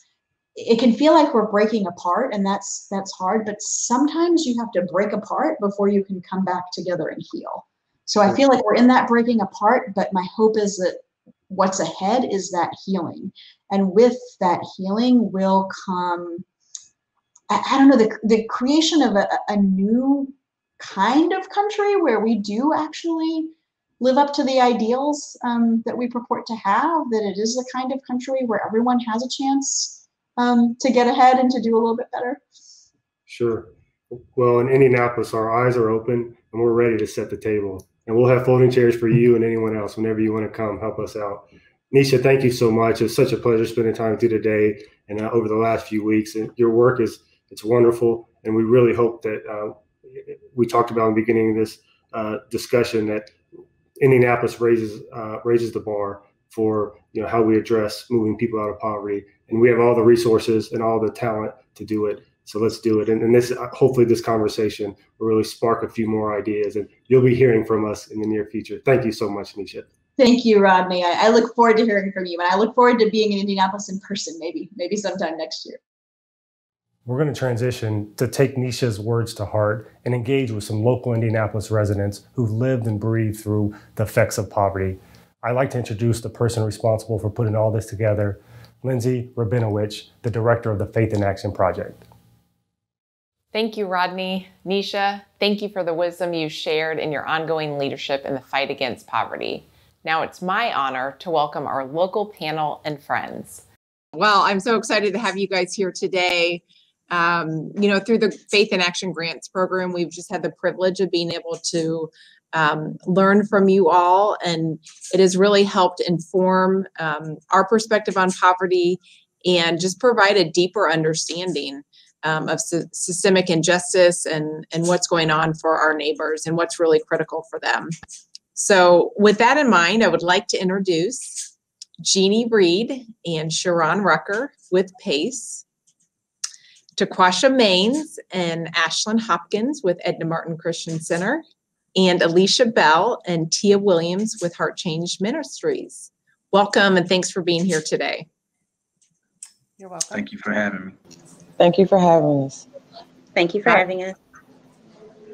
it can feel like we're breaking apart, and that's hard, but sometimes you have to break apart before you can come back together and heal. So I feel like we're in that breaking apart, but my hope is that what's ahead is that healing. And with that healing will come, I don't know, the creation of a new kind of country where we do actually live up to the ideals that we purport to have, that it is the kind of country where everyone has a chance to get ahead and to do a little bit better. Sure. Well, in Indianapolis, our eyes are open and we're ready to set the table. And we'll have folding chairs for you and anyone else whenever you want to come help us out. Nisha, thank you so much. It's such a pleasure spending time with you today and over the last few weeks. And your work it's wonderful. And we really hope that we talked about in the beginning of this discussion that Indianapolis raises the bar for, you know, how we address moving people out of poverty. And we have all the resources and all the talent to do it. So let's do it. And this, hopefully this conversation will really spark a few more ideas, and you'll be hearing from us in the near future. Thank you so much, Nisha. Thank you, Rodney. I look forward to hearing from you, and I look forward to being in Indianapolis in person, maybe sometime next year. We're going to transition to take Nisha's words to heart and engage with some local Indianapolis residents who've lived and breathed through the effects of poverty. I'd like to introduce the person responsible for putting all this together, Lindsay Rabinowitz, the director of the Faith in Action Project. Thank you, Rodney. Nisha, thank you for the wisdom you shared in your ongoing leadership in the fight against poverty. Now it's my honor to welcome our local panel and friends. Well, I'm so excited to have you guys here today. You know, through the Faith in Action Grants program, we've just had the privilege of being able to learn from you all, and it has really helped inform our perspective on poverty and just provide a deeper understanding of systemic injustice and what's going on for our neighbors and what's really critical for them. So with that in mind, I would like to introduce Jeannie Reed and Sharon Rucker with PACE, Taquasha Maines and Ashlyn Hopkins with Edna Martin Christian Center, and Alicia Bell and Tia Williams with Heart Change Ministries. Welcome, and thanks for being here today. You're welcome. Thank you for having me. Thank you for having us. Thank you for having us.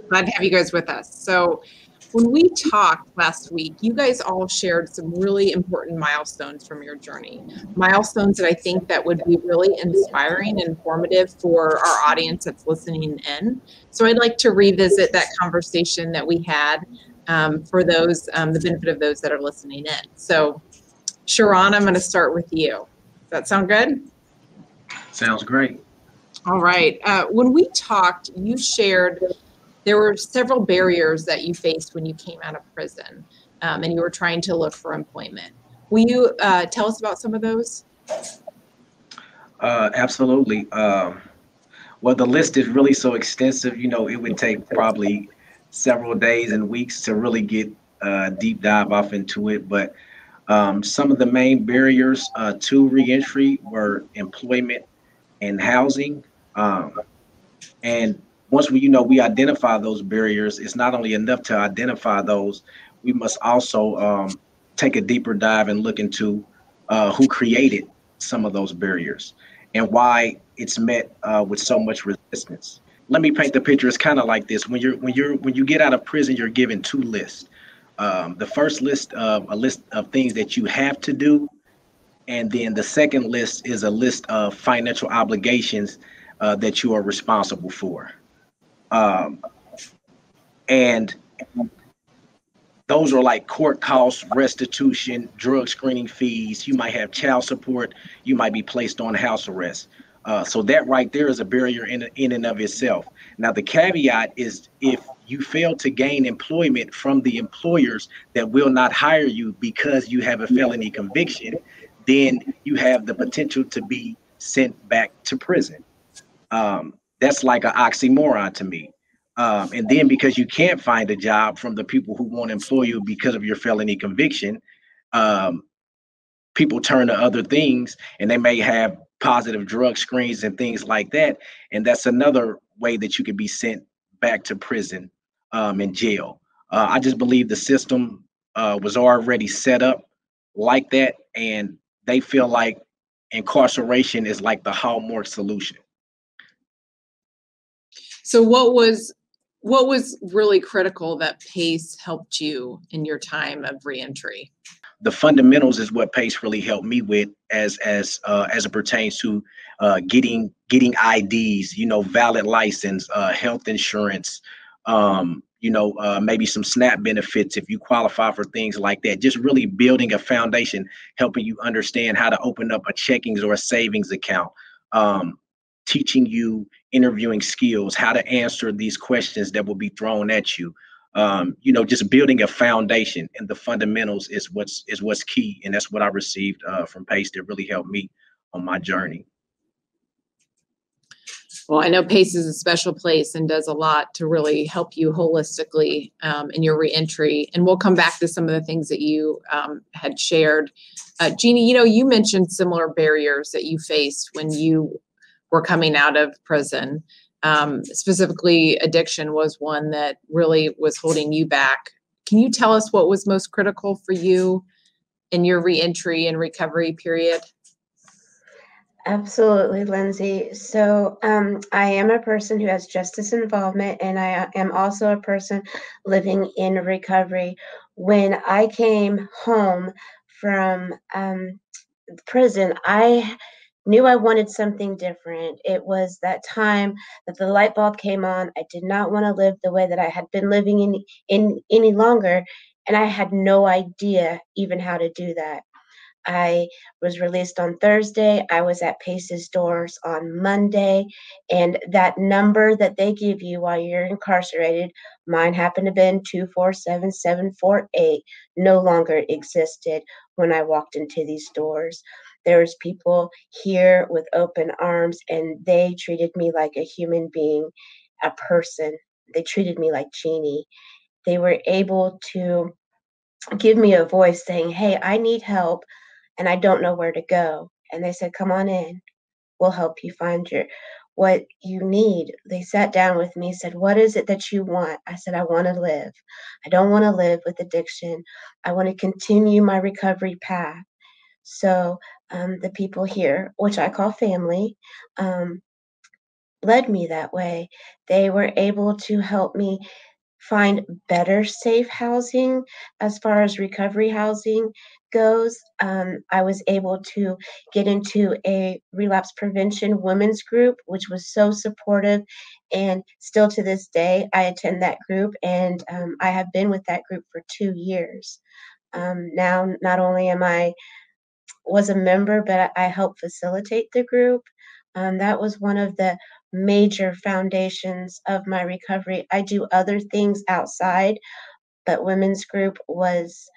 Glad to have you guys with us. So when we talked last week, you guys all shared some really important milestones from your journey. Milestones that I think that would be really inspiring and informative for our audience that's listening in. So I'd like to revisit that conversation that we had for those, the benefit of those that are listening in. So Sharon, I'm going to start with you. Does that sound good? Sounds great. All right. When we talked, you shared there were several barriers that you faced when you came out of prison, and you were trying to look for employment. Will you tell us about some of those? Absolutely. Well, the list is really so extensive, you know, it would take probably several days and weeks to really get a deep dive off into it. But some of the main barriers to reentry were employment and housing. And once we identify those barriers, it's not only enough to identify those, we must also take a deeper dive and look into who created some of those barriers and why it's met with so much resistance. Let me paint the picture. It's kind of like this: when you get out of prison, you're given two lists. The first list of a list of things that you have to do, and then the second list is a list of financial obligations that you are responsible for. And those are like court costs, restitution, drug screening fees. You might have child support. You might be placed on house arrest. So that right there is a barrier in and of itself. Now, the caveat is if you fail to gain employment from the employers that will not hire you because you have a felony conviction, then you have the potential to be sent back to prison. That's like an oxymoron to me. And then because you can't find a job from the people who won't employ you because of your felony conviction, people turn to other things, and they may have positive drug screens and things like that. And that's another way that you could be sent back to prison and jail. I just believe the system was already set up like that, and they feel like incarceration is like the hallmark solution. So what was really critical that PACE helped you in your time of reentry? The fundamentals is what PACE really helped me with as it pertains to getting IDs, valid license, health insurance, maybe some SNAP benefits if you qualify for things like that. Just really building a foundation, helping you understand how to open up a checkings or a savings account, teaching you interviewing skills, how to answer these questions that will be thrown at you. Just building a foundation, and the fundamentals is what's key. And that's what I received from PACE that really helped me on my journey. Well, I know PACE is a special place and does a lot to really help you holistically in your reentry. And we'll come back to some of the things that you had shared. Jeannie, you mentioned similar barriers that you faced when you were coming out of prison. Specifically, addiction was one that really was holding you back. Can you tell us what was most critical for you in your reentry and recovery period? Absolutely, Lindsay. So I am a person who has justice involvement, and I am also a person living in recovery. When I came home from prison, I knew I wanted something different. It was that time that the light bulb came on. I did not want to live the way that I had been living in any longer, and I had no idea even how to do that. I was released on Thursday. I was at PACE's doors on Monday, and that number that they give you while you're incarcerated, mine happened to be 247-748, no longer existed when I walked into these doors. There's people here with open arms, and they treated me like a human being, a person. They treated me like Jeannie. They were able to give me a voice saying, "Hey, I need help and I don't know where to go." And they said, "Come on in. We'll help you find what you need." They sat down with me, said, "What is it that you want?" I said, "I want to live. I don't want to live with addiction. I want to continue my recovery path." So the people here, which I call family, led me that way. They were able to help me find better safe housing as far as recovery housing goes. I was able to get into a relapse prevention women's group, which was so supportive. And still to this day, I attend that group, and I have been with that group for 2 years. Now, not only was a member, but I helped facilitate the group. That was one of the major foundations of my recovery. I do other things outside, but women's group was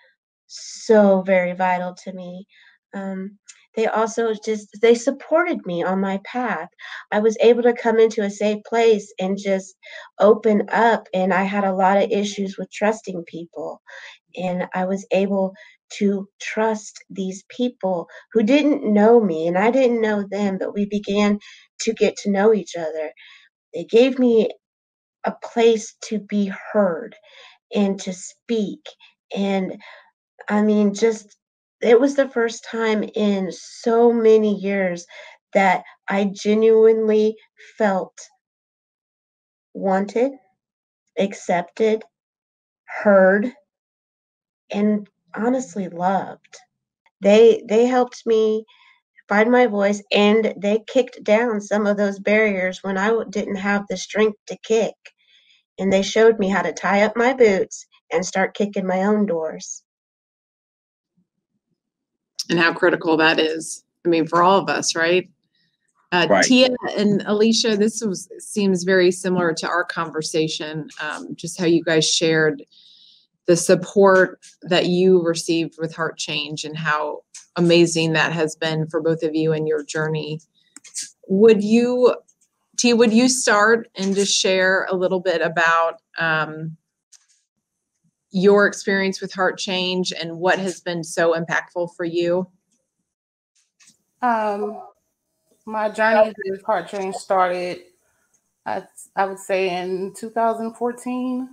so very vital to me. They also they supported me on my path. I was able to come into a safe place and just open up, and I had a lot of issues with trusting people. And I was able to trust these people who didn't know me and I didn't know them, but we began to get to know each other. They gave me a place to be heard and to speak. And I mean, it was the first time in so many years that I genuinely felt wanted, accepted, heard, and honestly loved. They helped me find my voice, and they kicked down some of those barriers when I didn't have the strength to kick. And they showed me how to tie up my boots and start kicking my own doors. And how critical that is. I mean, for all of us, right? Right. Tia and Alicia, seems very similar to our conversation, just how you guys shared the support that you received with Heart Change and how amazing that has been for both of you in your journey. Tia, would you start and just share a little bit about your experience with Heart Change and what has been so impactful for you? My journey with Heart Change started, I would say, in 2014.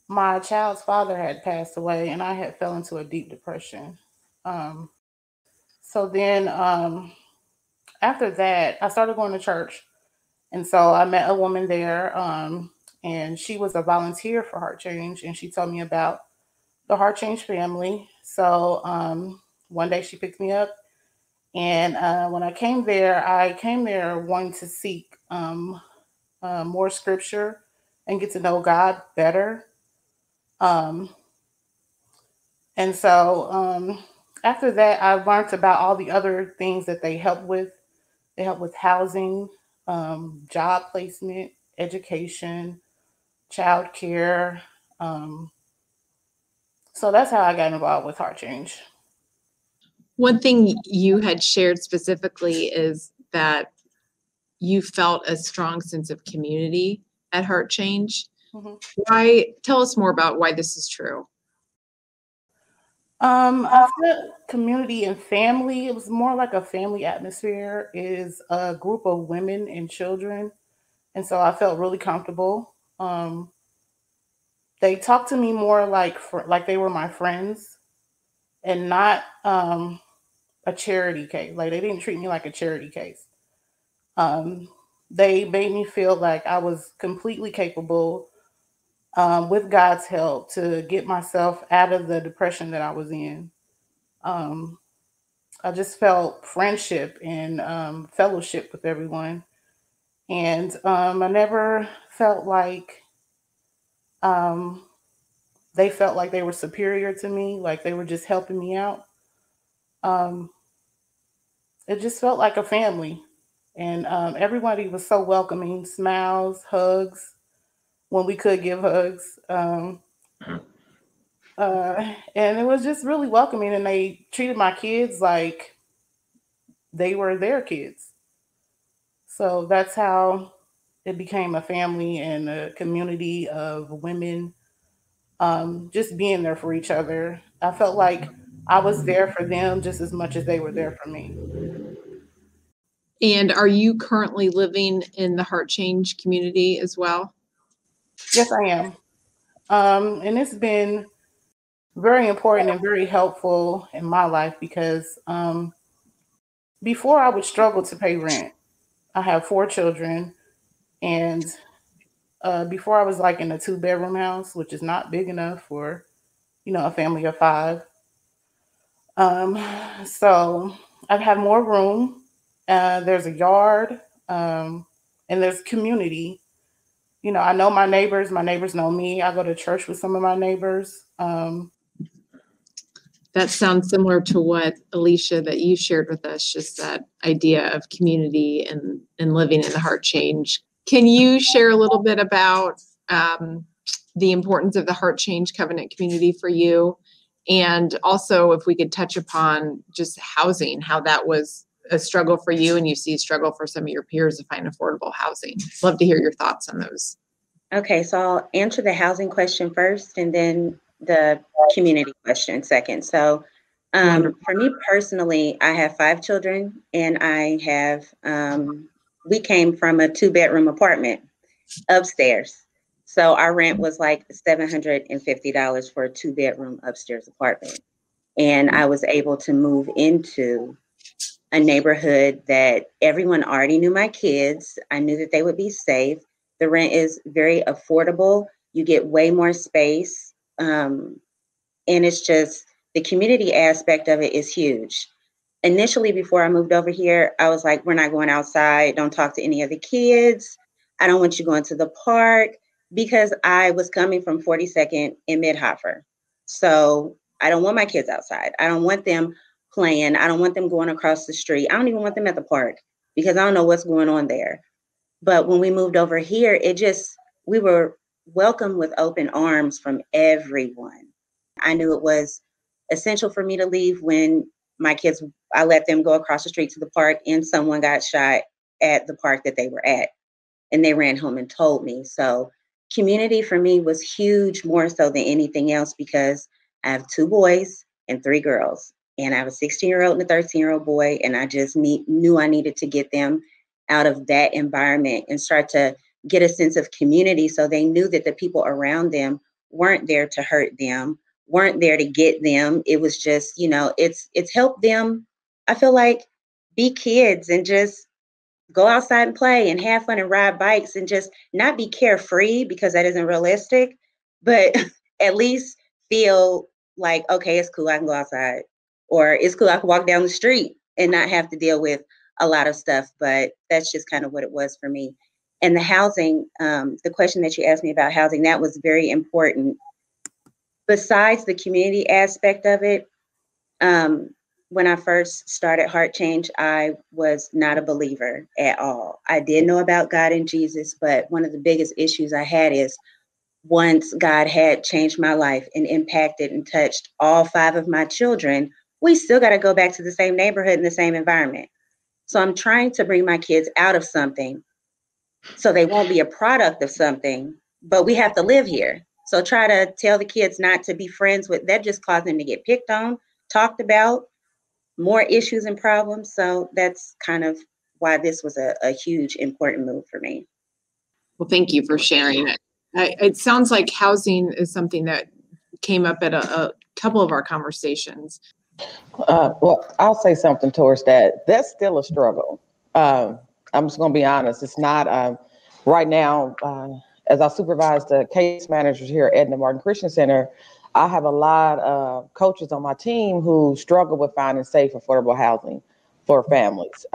My child's father had passed away, and I had fell into a deep depression. So then after that, I started going to church. And so I met a woman there, and she was a volunteer for Heart Change, and she told me about the Heart Change family. So one day she picked me up, and when I came there wanting to seek more scripture and get to know God better. And so after that, I learned about all the other things that they help with. They help with housing, job placement, education, childcare. So that's how I got involved with Heart Change. One thing you had shared specifically is that you felt a strong sense of community at Heart Change. Mm-hmm. Tell us more about why this is true. I feel community and family. It was more like a family atmosphere. It is a group of women and children. And so I felt really comfortable. They talked to me more like they were my friends and not a charity case. Like they didn't treat me like a charity case. They made me feel like I was completely capable with God's help to get myself out of the depression that I was in. I just felt friendship and fellowship with everyone. And I never felt like they felt like they were superior to me, like they were just helping me out. It just felt like a family. And everybody was so welcoming, smiles, hugs, when we could give hugs. And it was just really welcoming. And they treated my kids like they were their kids. So that's how it became a family and a community of women, just being there for each other. I felt like I was there for them just as much as they were there for me. And are you currently living in the Heart Change community as well? Yes, I am. And it's been very important and very helpful in my life because before I would struggle to pay rent. I have 4 children, and before I was like in a 2-bedroom house, which is not big enough for, a family of 5. So I have more room. There's a yard, and there's community. I know my neighbors know me. I go to church with some of my neighbors. That sounds similar to what, Alicia, that you shared with us, just that idea of community and living in the Heart Change. Can you share a little bit about the importance of the Heart Change Covenant community for you? And also, if we could touch upon just housing, how that was a struggle for you and you see a struggle for some of your peers to find affordable housing. Love to hear your thoughts on those. Okay, so I'll answer the housing question first and then the community question second. So for me personally, I have 5 children and I have, we came from a 2-bedroom apartment upstairs. So our rent was like $750 for a 2-bedroom upstairs apartment. And I was able to move into a neighborhood that everyone already knew my kids. I knew that they would be safe. The rent is very affordable. You get way more space. And it's just, the community aspect of it is huge. Initially, before I moved over here, I was like, we're not going outside. Don't talk to any of the kids. I don't want you going to the park, because I was coming from 42nd in Midhoffer. So I don't want my kids outside. I don't want them playing. I don't want them going across the street. I don't even want them at the park, because I don't know what's going on there. But when we moved over here, we were welcomed with open arms from everyone. I knew it was essential for me to leave when my kids, I let them go across the street to the park and someone got shot at the park that they were at, and they ran home and told me. So community for me was huge, more so than anything else, because I have 2 boys and 3 girls, and I have a 16-year-old and a 13-year-old boy. And I just knew I needed to get them out of that environment and start to get a sense of community, so they knew that the people around them weren't there to hurt them, weren't there to get them. It was just, it's helped them, I feel like, be kids and just go outside and play and have fun and ride bikes and just not be carefree, because that isn't realistic, but at least feel like, okay, it's cool, I can go outside, or it's cool, I can walk down the street and not have to deal with a lot of stuff. But that's just kind of what it was for me. And the housing, the question that you asked me about housing, that was very important. Besides the community aspect of it, when I first started Heart Change, I was not a believer at all. I did know about God and Jesus, but one of the biggest issues I had is, once God had changed my life and impacted and touched all 5 of my children, we still got to go back to the same neighborhood and the same environment. So I'm trying to bring my kids out of something so they won't be a product of something, but we have to live here. So try to tell the kids not to be friends with, that just caused them to get picked on, talked about, more issues and problems. So that's kind of why this was a huge, important move for me. Well, thank you for sharing it. It sounds like housing is something that came up at a couple of our conversations. Well, I'll say something towards that. That's still a struggle. I'm just going to be honest. It's not right now. As I supervise the case managers here at the Martin Christian Center, I have a lot of coaches on my team who struggle with finding safe, affordable housing for families.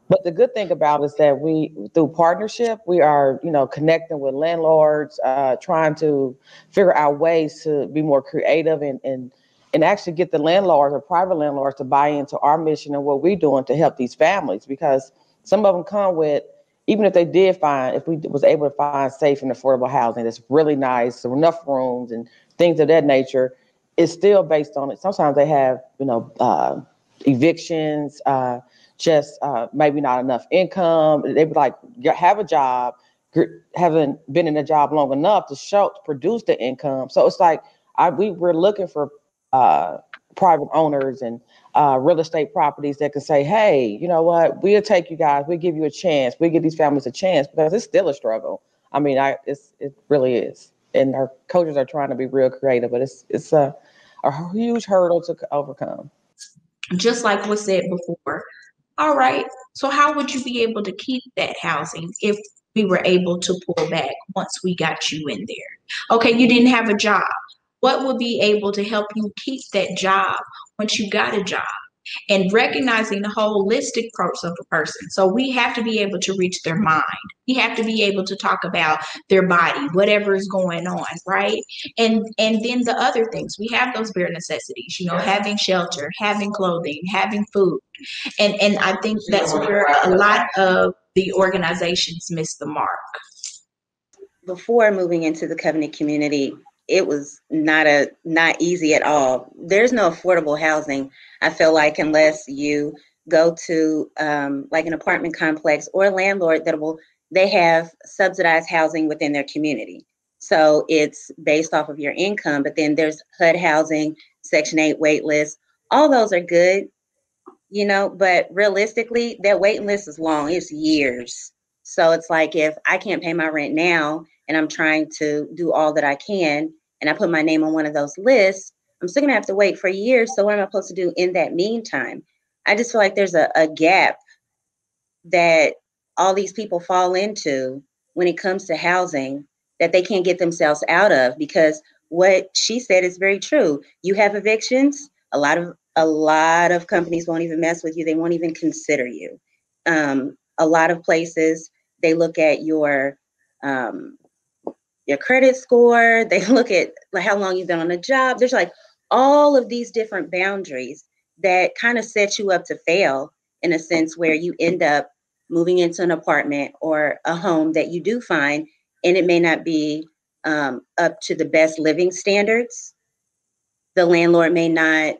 But the good thing about it is that we, through partnership, we are, connecting with landlords, trying to figure out ways to be more creative and actually get the landlords or private landlords to buy into our mission and what we're doing to help these families. Because some of them come with, even if we was able to find safe and affordable housing that's really nice, so enough rooms and things of that nature, it's still based on it. Sometimes they have, evictions, just maybe not enough income. They would like have a job, haven't been in a job long enough to produce the income. So it's like we're looking for private owners and real estate properties that can say, hey, you know what, we'll take you guys, we'll give you a chance, we'll give these families a chance, because it's still a struggle. I mean, it really is. And our coaches are trying to be real creative, but it's a huge hurdle to overcome. Just like was said before. All right, so how would you be able to keep that housing if we were able to pull back once we got you in there? Okay, you didn't have a job. What would be able to help you keep that job once you got a job? And recognizing the holistic approach of a person. So we have to be able to reach their mind. We have to be able to talk about their body, whatever is going on, right? And then the other things, we have those bare necessities, having shelter, having clothing, having food. And I think that's where a lot of the organizations miss the mark. Before moving into the Covenant community, it was not easy at all. There's no affordable housing, I feel like, unless you go to like an apartment complex or a landlord they have subsidized housing within their community. So it's based off of your income, but then there's HUD housing, Section 8 wait list. All those are good, but realistically, that waiting list is long. It's years. So it's like, if I can't pay my rent now and I'm trying to do all that I can, and I put my name on one of those lists, I'm still gonna have to wait for years. So what am I supposed to do in that meantime? I just feel like there's a gap that all these people fall into when it comes to housing. that they can't get themselves out of, because what she said is very true. You have evictions, a lot of companies won't even mess with you. They won't even consider you. A lot of places, they look at your credit score. They look at how long you've been on a job. There's like all of these different boundaries that kind of set you up to fail, in a sense where you end up moving into an apartment or a home that you do find, and it may not be up to the best living standards. The landlord may not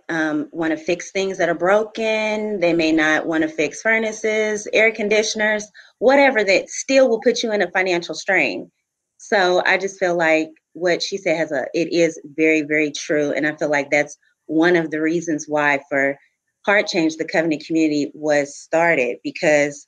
want to fix things that are broken. They may not want to fix furnaces, air conditioners, whatever, that still will put you in a financial strain. So I just feel like what she said it is very, very true. And I feel like that's one of the reasons why for Heart Change, the Covenant community was started, because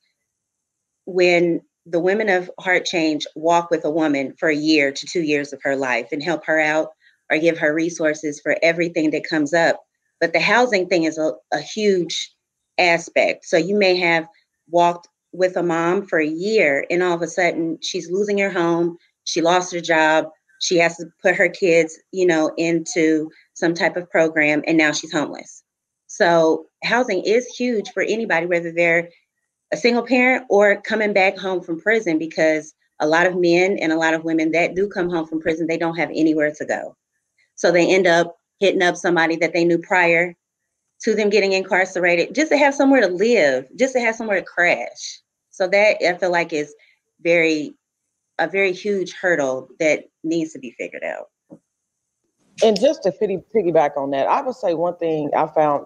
when the women of Heart Change walk with a woman for a year to 2 years of her life and help her out or give her resources for everything that comes up. But the housing thing is a huge aspect. So you may have walked with a mom for a year, and all of a sudden she's losing her home. She lost her job. She has to put her kids, into some type of program, and now she's homeless. So housing is huge for anybody, whether they're a single parent or coming back home from prison, because a lot of men and a lot of women that do come home from prison, they don't have anywhere to go. So they end up hitting up somebody that they knew prior to them getting incarcerated, just to have somewhere to live, just to have somewhere to crash. So that, I feel like, is a very huge hurdle that needs to be figured out. And just to piggyback on that, I would say one thing I found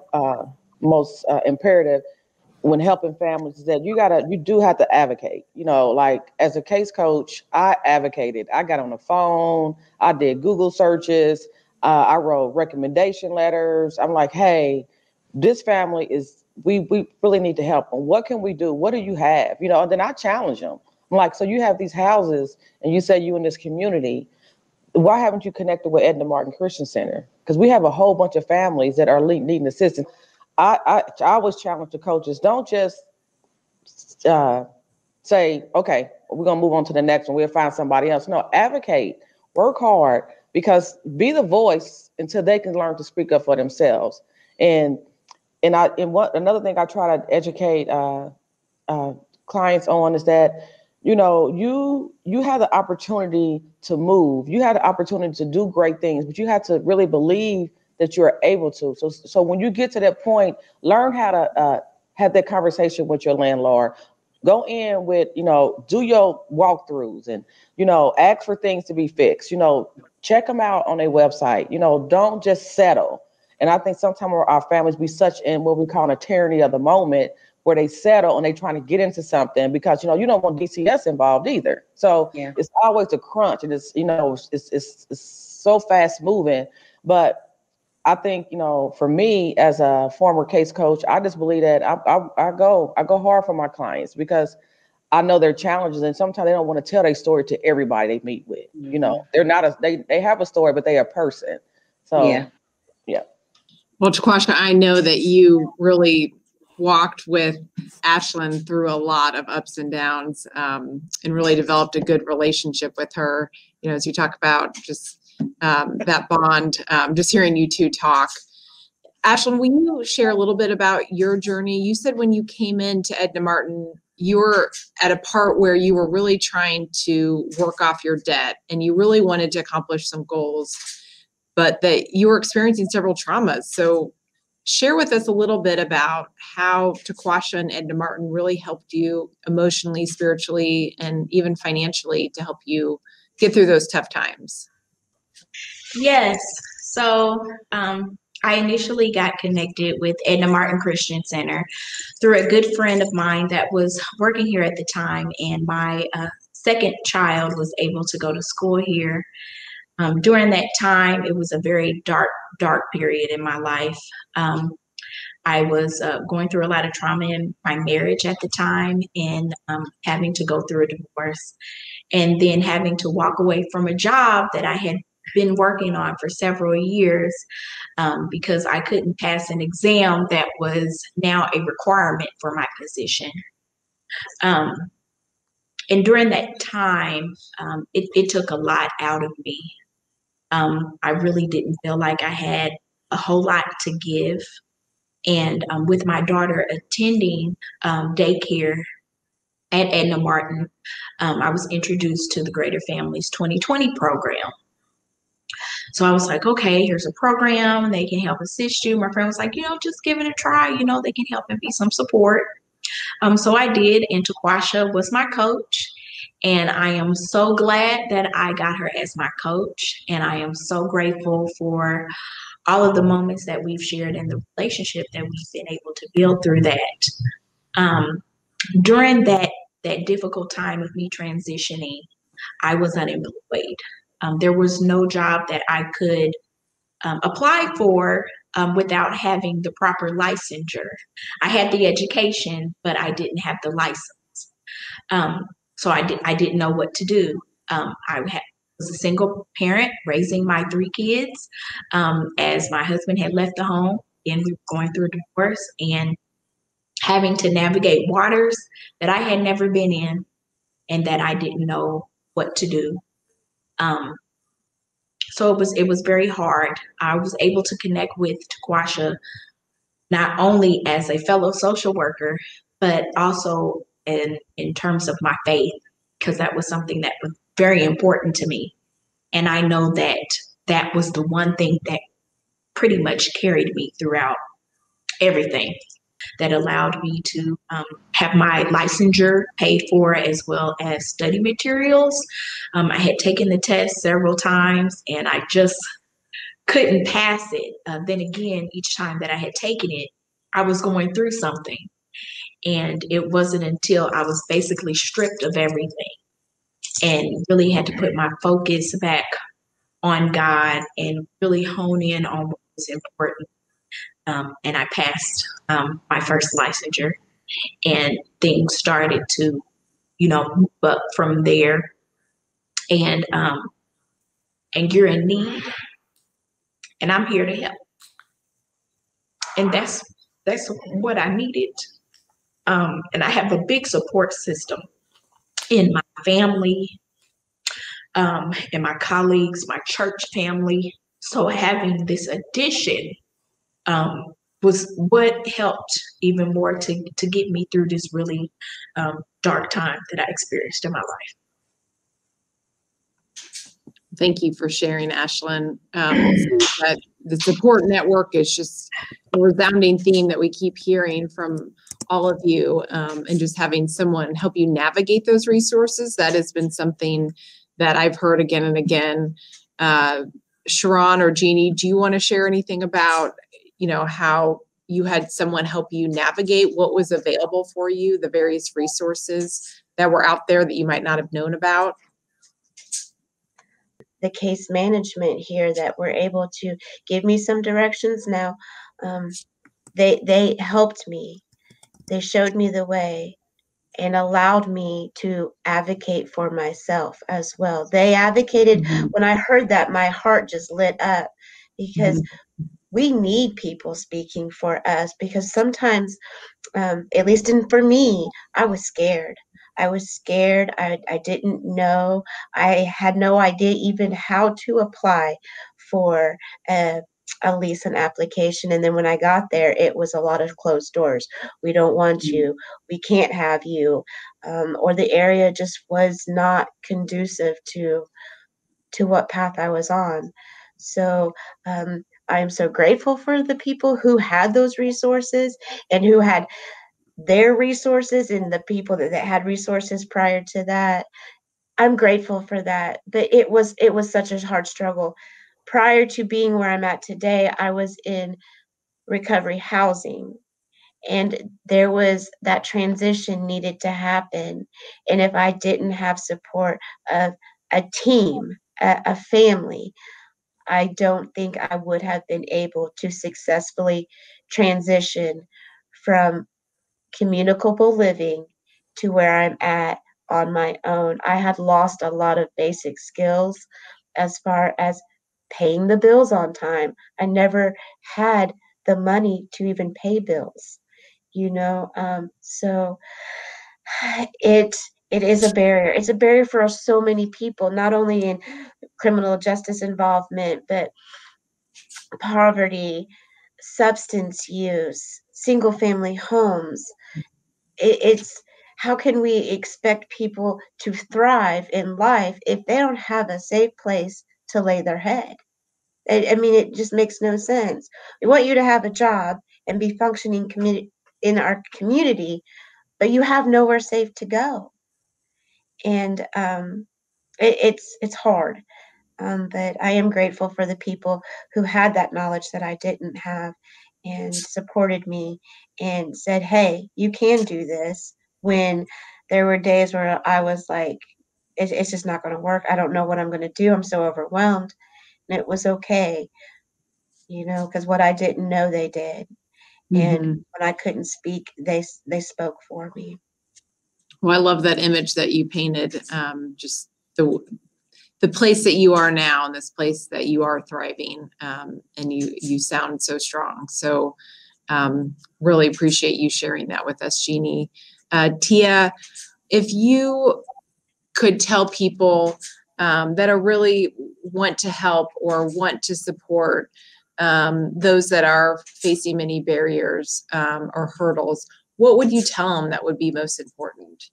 most imperative when helping families is that you do have to advocate. Like as a case coach, I advocated. I got on the phone, I did Google searches, I wrote recommendation letters. I'm like, hey, this family we really need to help them. What can we do? What do you have? And then I challenge them. I'm like, so you have these houses and you say you in this community, why haven't you connected with Edna Martin Christian Center? Because we have a whole bunch of families that are needing assistance. I always challenge the coaches, don't just say, okay, we're going to move on to the next one. We'll find somebody else. No, advocate, work hard, because be the voice until they can learn to speak up for themselves. And another thing I try to educate clients on is that, you have the opportunity to move. You have the opportunity to do great things, but you have to really believe that you're able to. So when you get to that point, learn how to have that conversation with your landlord. Go in with, do your walkthroughs and, ask for things to be fixed. Check them out on their website. Don't just settle. And I think sometimes our families be such in what we call a tyranny of the moment, where they settle and they trying to get into something because, you don't want DCS involved either. So yeah. It's always a crunch, and it's so fast moving. But I think, for me as a former case coach, I just believe that I go hard for my clients, because I know their challenges, and sometimes they don't want to tell their story to everybody they meet with. Mm-hmm. They're not they have a story, but they are a person. So yeah. Well, Taquasha, I know that you really walked with Ashlyn through a lot of ups and downs, and really developed a good relationship with her. As you talk about just that bond, just hearing you two talk. Ashlyn, will you share a little bit about your journey? You said when you came into Edna Martin, you were at a part where you were really trying to work off your debt and you really wanted to accomplish some goals, but that you were experiencing several traumas. So share with us a little bit about how Taquasha and Edna Martin really helped you emotionally, spiritually, and even financially to help you get through those tough times. Yes. So I initially got connected with Edna Martin Christian Center through a good friend of mine that was working here at the time, and my second child was able to go to school here. During that time, it was a very dark period in my life. I was going through a lot of trauma in my marriage at the time, and having to go through a divorce, and then having to walk away from a job that I had been working on for several years because I couldn't pass an exam that was now a requirement for my position. And during that time, it took a lot out of me. I really didn't feel like I had a whole lot to give. And with my daughter attending daycare at Edna Martin, I was introduced to the Greater Families 2020 program. So I was like, okay, here's a program. They can help assist you. My friend was like, just give it a try. They can help and be some support. So I did, and Taquasha was my coach. And I am so glad that I got her as my coach. And I am so grateful for all of the moments that we've shared and the relationship that we've been able to build through that. During that difficult time of me transitioning, I was unemployed. There was no job that I could apply for without having the proper licensure. I had the education, but I didn't have the license. So I didn't know what to do. I was a single parent raising my 3 kids as my husband had left the home and we were going through a divorce and having to navigate waters that I had never been in and that I didn't know what to do. So it was very hard. I was able to connect with Taquasha not only as a fellow social worker, but also in terms of my faith, because that was something that was very important to me. And I know that that was the one thing that pretty much carried me throughout everything, that allowed me to have my licensure paid for as well as study materials. I had taken the test several times and I just couldn't pass it. Then again, each time that I had taken it, I was going through something. And it wasn't until I was basically stripped of everything and really had to put my focus back on God and really hone in on what was important. And I passed my first licensure, and things started to, move up from there. And you're in need, and I'm here to help. And that's what I needed. And I have a big support system in my family, and my colleagues, my church family. So having this addition was what helped even more to get me through this really dark time that I experienced in my life. Thank you for sharing, Ashlyn. That the support network is just a resounding theme that we keep hearing from all of you, and just having someone help you navigate those resources. That has been something that I've heard again and again. Sharon or Jeannie, do you want to share anything about, how you had someone help you navigate what was available for you, the various resources that were out there that you might not have known about? The case management here that were able to give me some directions now. They helped me. They showed me the way and allowed me to advocate for myself as well. They advocated. When I heard that, my heart just lit up, because we need people speaking for us, because sometimes, at least for me, I was scared. I didn't know. I had no idea even how to apply for a lease and application. And then when I got there, it was a lot of closed doors. We don't want you. We can't have you. Or the area just was not conducive to what path I was on. So I'm so grateful for the people who had those resources and who had their resources, and the people that had resources prior to that. I'm grateful for that. But it was such a hard struggle. Prior to being where I'm at today, I was in recovery housing, and there was that transition needed to happen. And if I didn't have support of a team, a family, I don't think I would have been able to successfully transition from communicable living to where I'm at on my own. I had lost a lot of basic skills as far as paying the bills on time. I never had the money to even pay bills, so it it is a barrier. It's a barrier for so many people, not only in criminal justice involvement, but poverty, substance use, single family homes. It's how can we expect people to thrive in life if they don't have a safe place to lay their head? I mean, it just makes no sense. We want you to have a job and be functioning in our community, but you have nowhere safe to go. And it's hard. But I am grateful for the people who had that knowledge that I didn't have and supported me and said, hey, you can do this, when there were days where I was like, it's just not going to work. I don't know what I'm going to do. I'm so overwhelmed. And it was okay, because what I didn't know, they did. And when I couldn't speak, they spoke for me. Well, I love that image that you painted, just the place that you are now and this place that you are thriving, and you sound so strong. So really appreciate you sharing that with us, Jeannie. Tia, if you could tell people that are really want to help or want to support those that are facing many barriers or hurdles, what would you tell them that would be most important?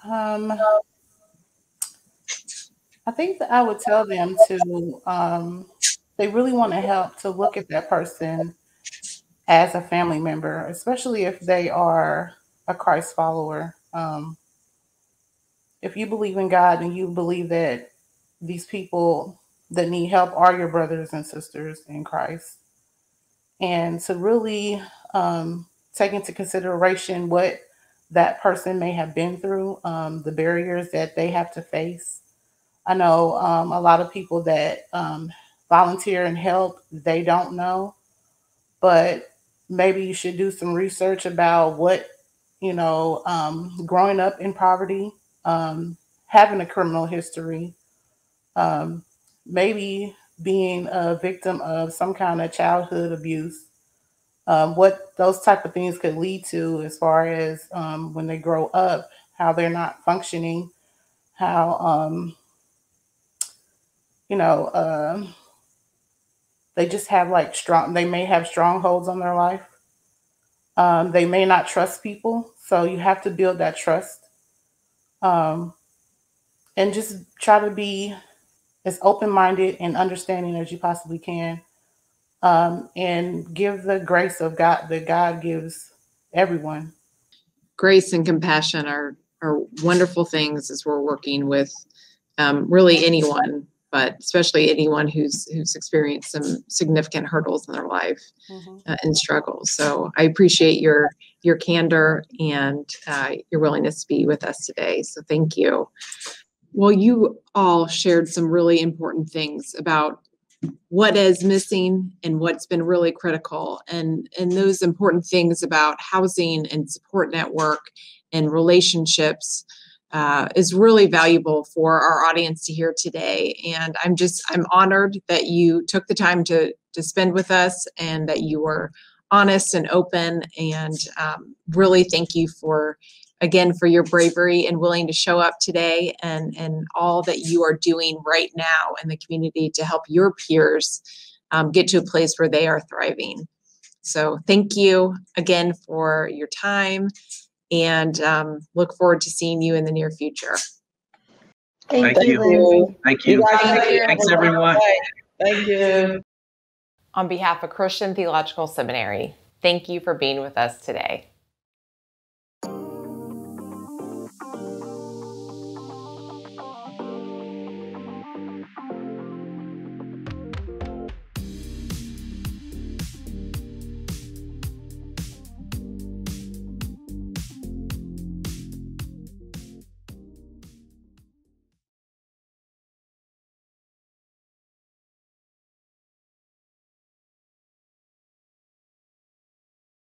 I think that I would tell them to, they really want to help, to look at that person as a family member, especially if they are a Christ follower. If you believe in God and you believe that these people that need help are your brothers and sisters in Christ, and to really take into consideration what that person may have been through, the barriers that they have to face. I know a lot of people that volunteer and help, they don't know, but maybe you should do some research about what, growing up in poverty, having a criminal history, maybe being a victim of some kind of childhood abuse, what those type of things could lead to as far as when they grow up, how they're not functioning, how, they just have they may have strongholds on their life. They may not trust people. So you have to build that trust. And just try to be as open-minded and understanding as you possibly can. And give the grace of God that God gives everyone. Grace and compassion are wonderful things as we're working with really anyone, but especially anyone who's experienced some significant hurdles in their life and struggles. So I appreciate your candor and your willingness to be with us today. So thank you. Well, you all shared some really important things about what is missing and what's been really critical, and those important things about housing and support network and relationships is really valuable for our audience to hear today. And I'm honored that you took the time to spend with us and that you were honest and open, and really thank you for your bravery and willing to show up today, and all that you are doing right now in the community to help your peers get to a place where they are thriving. So thank you again for your time, and look forward to seeing you in the near future. Thank you. Thank you. Thanks, everyone. Thank you. On behalf of Christian Theological Seminary, thank you for being with us today.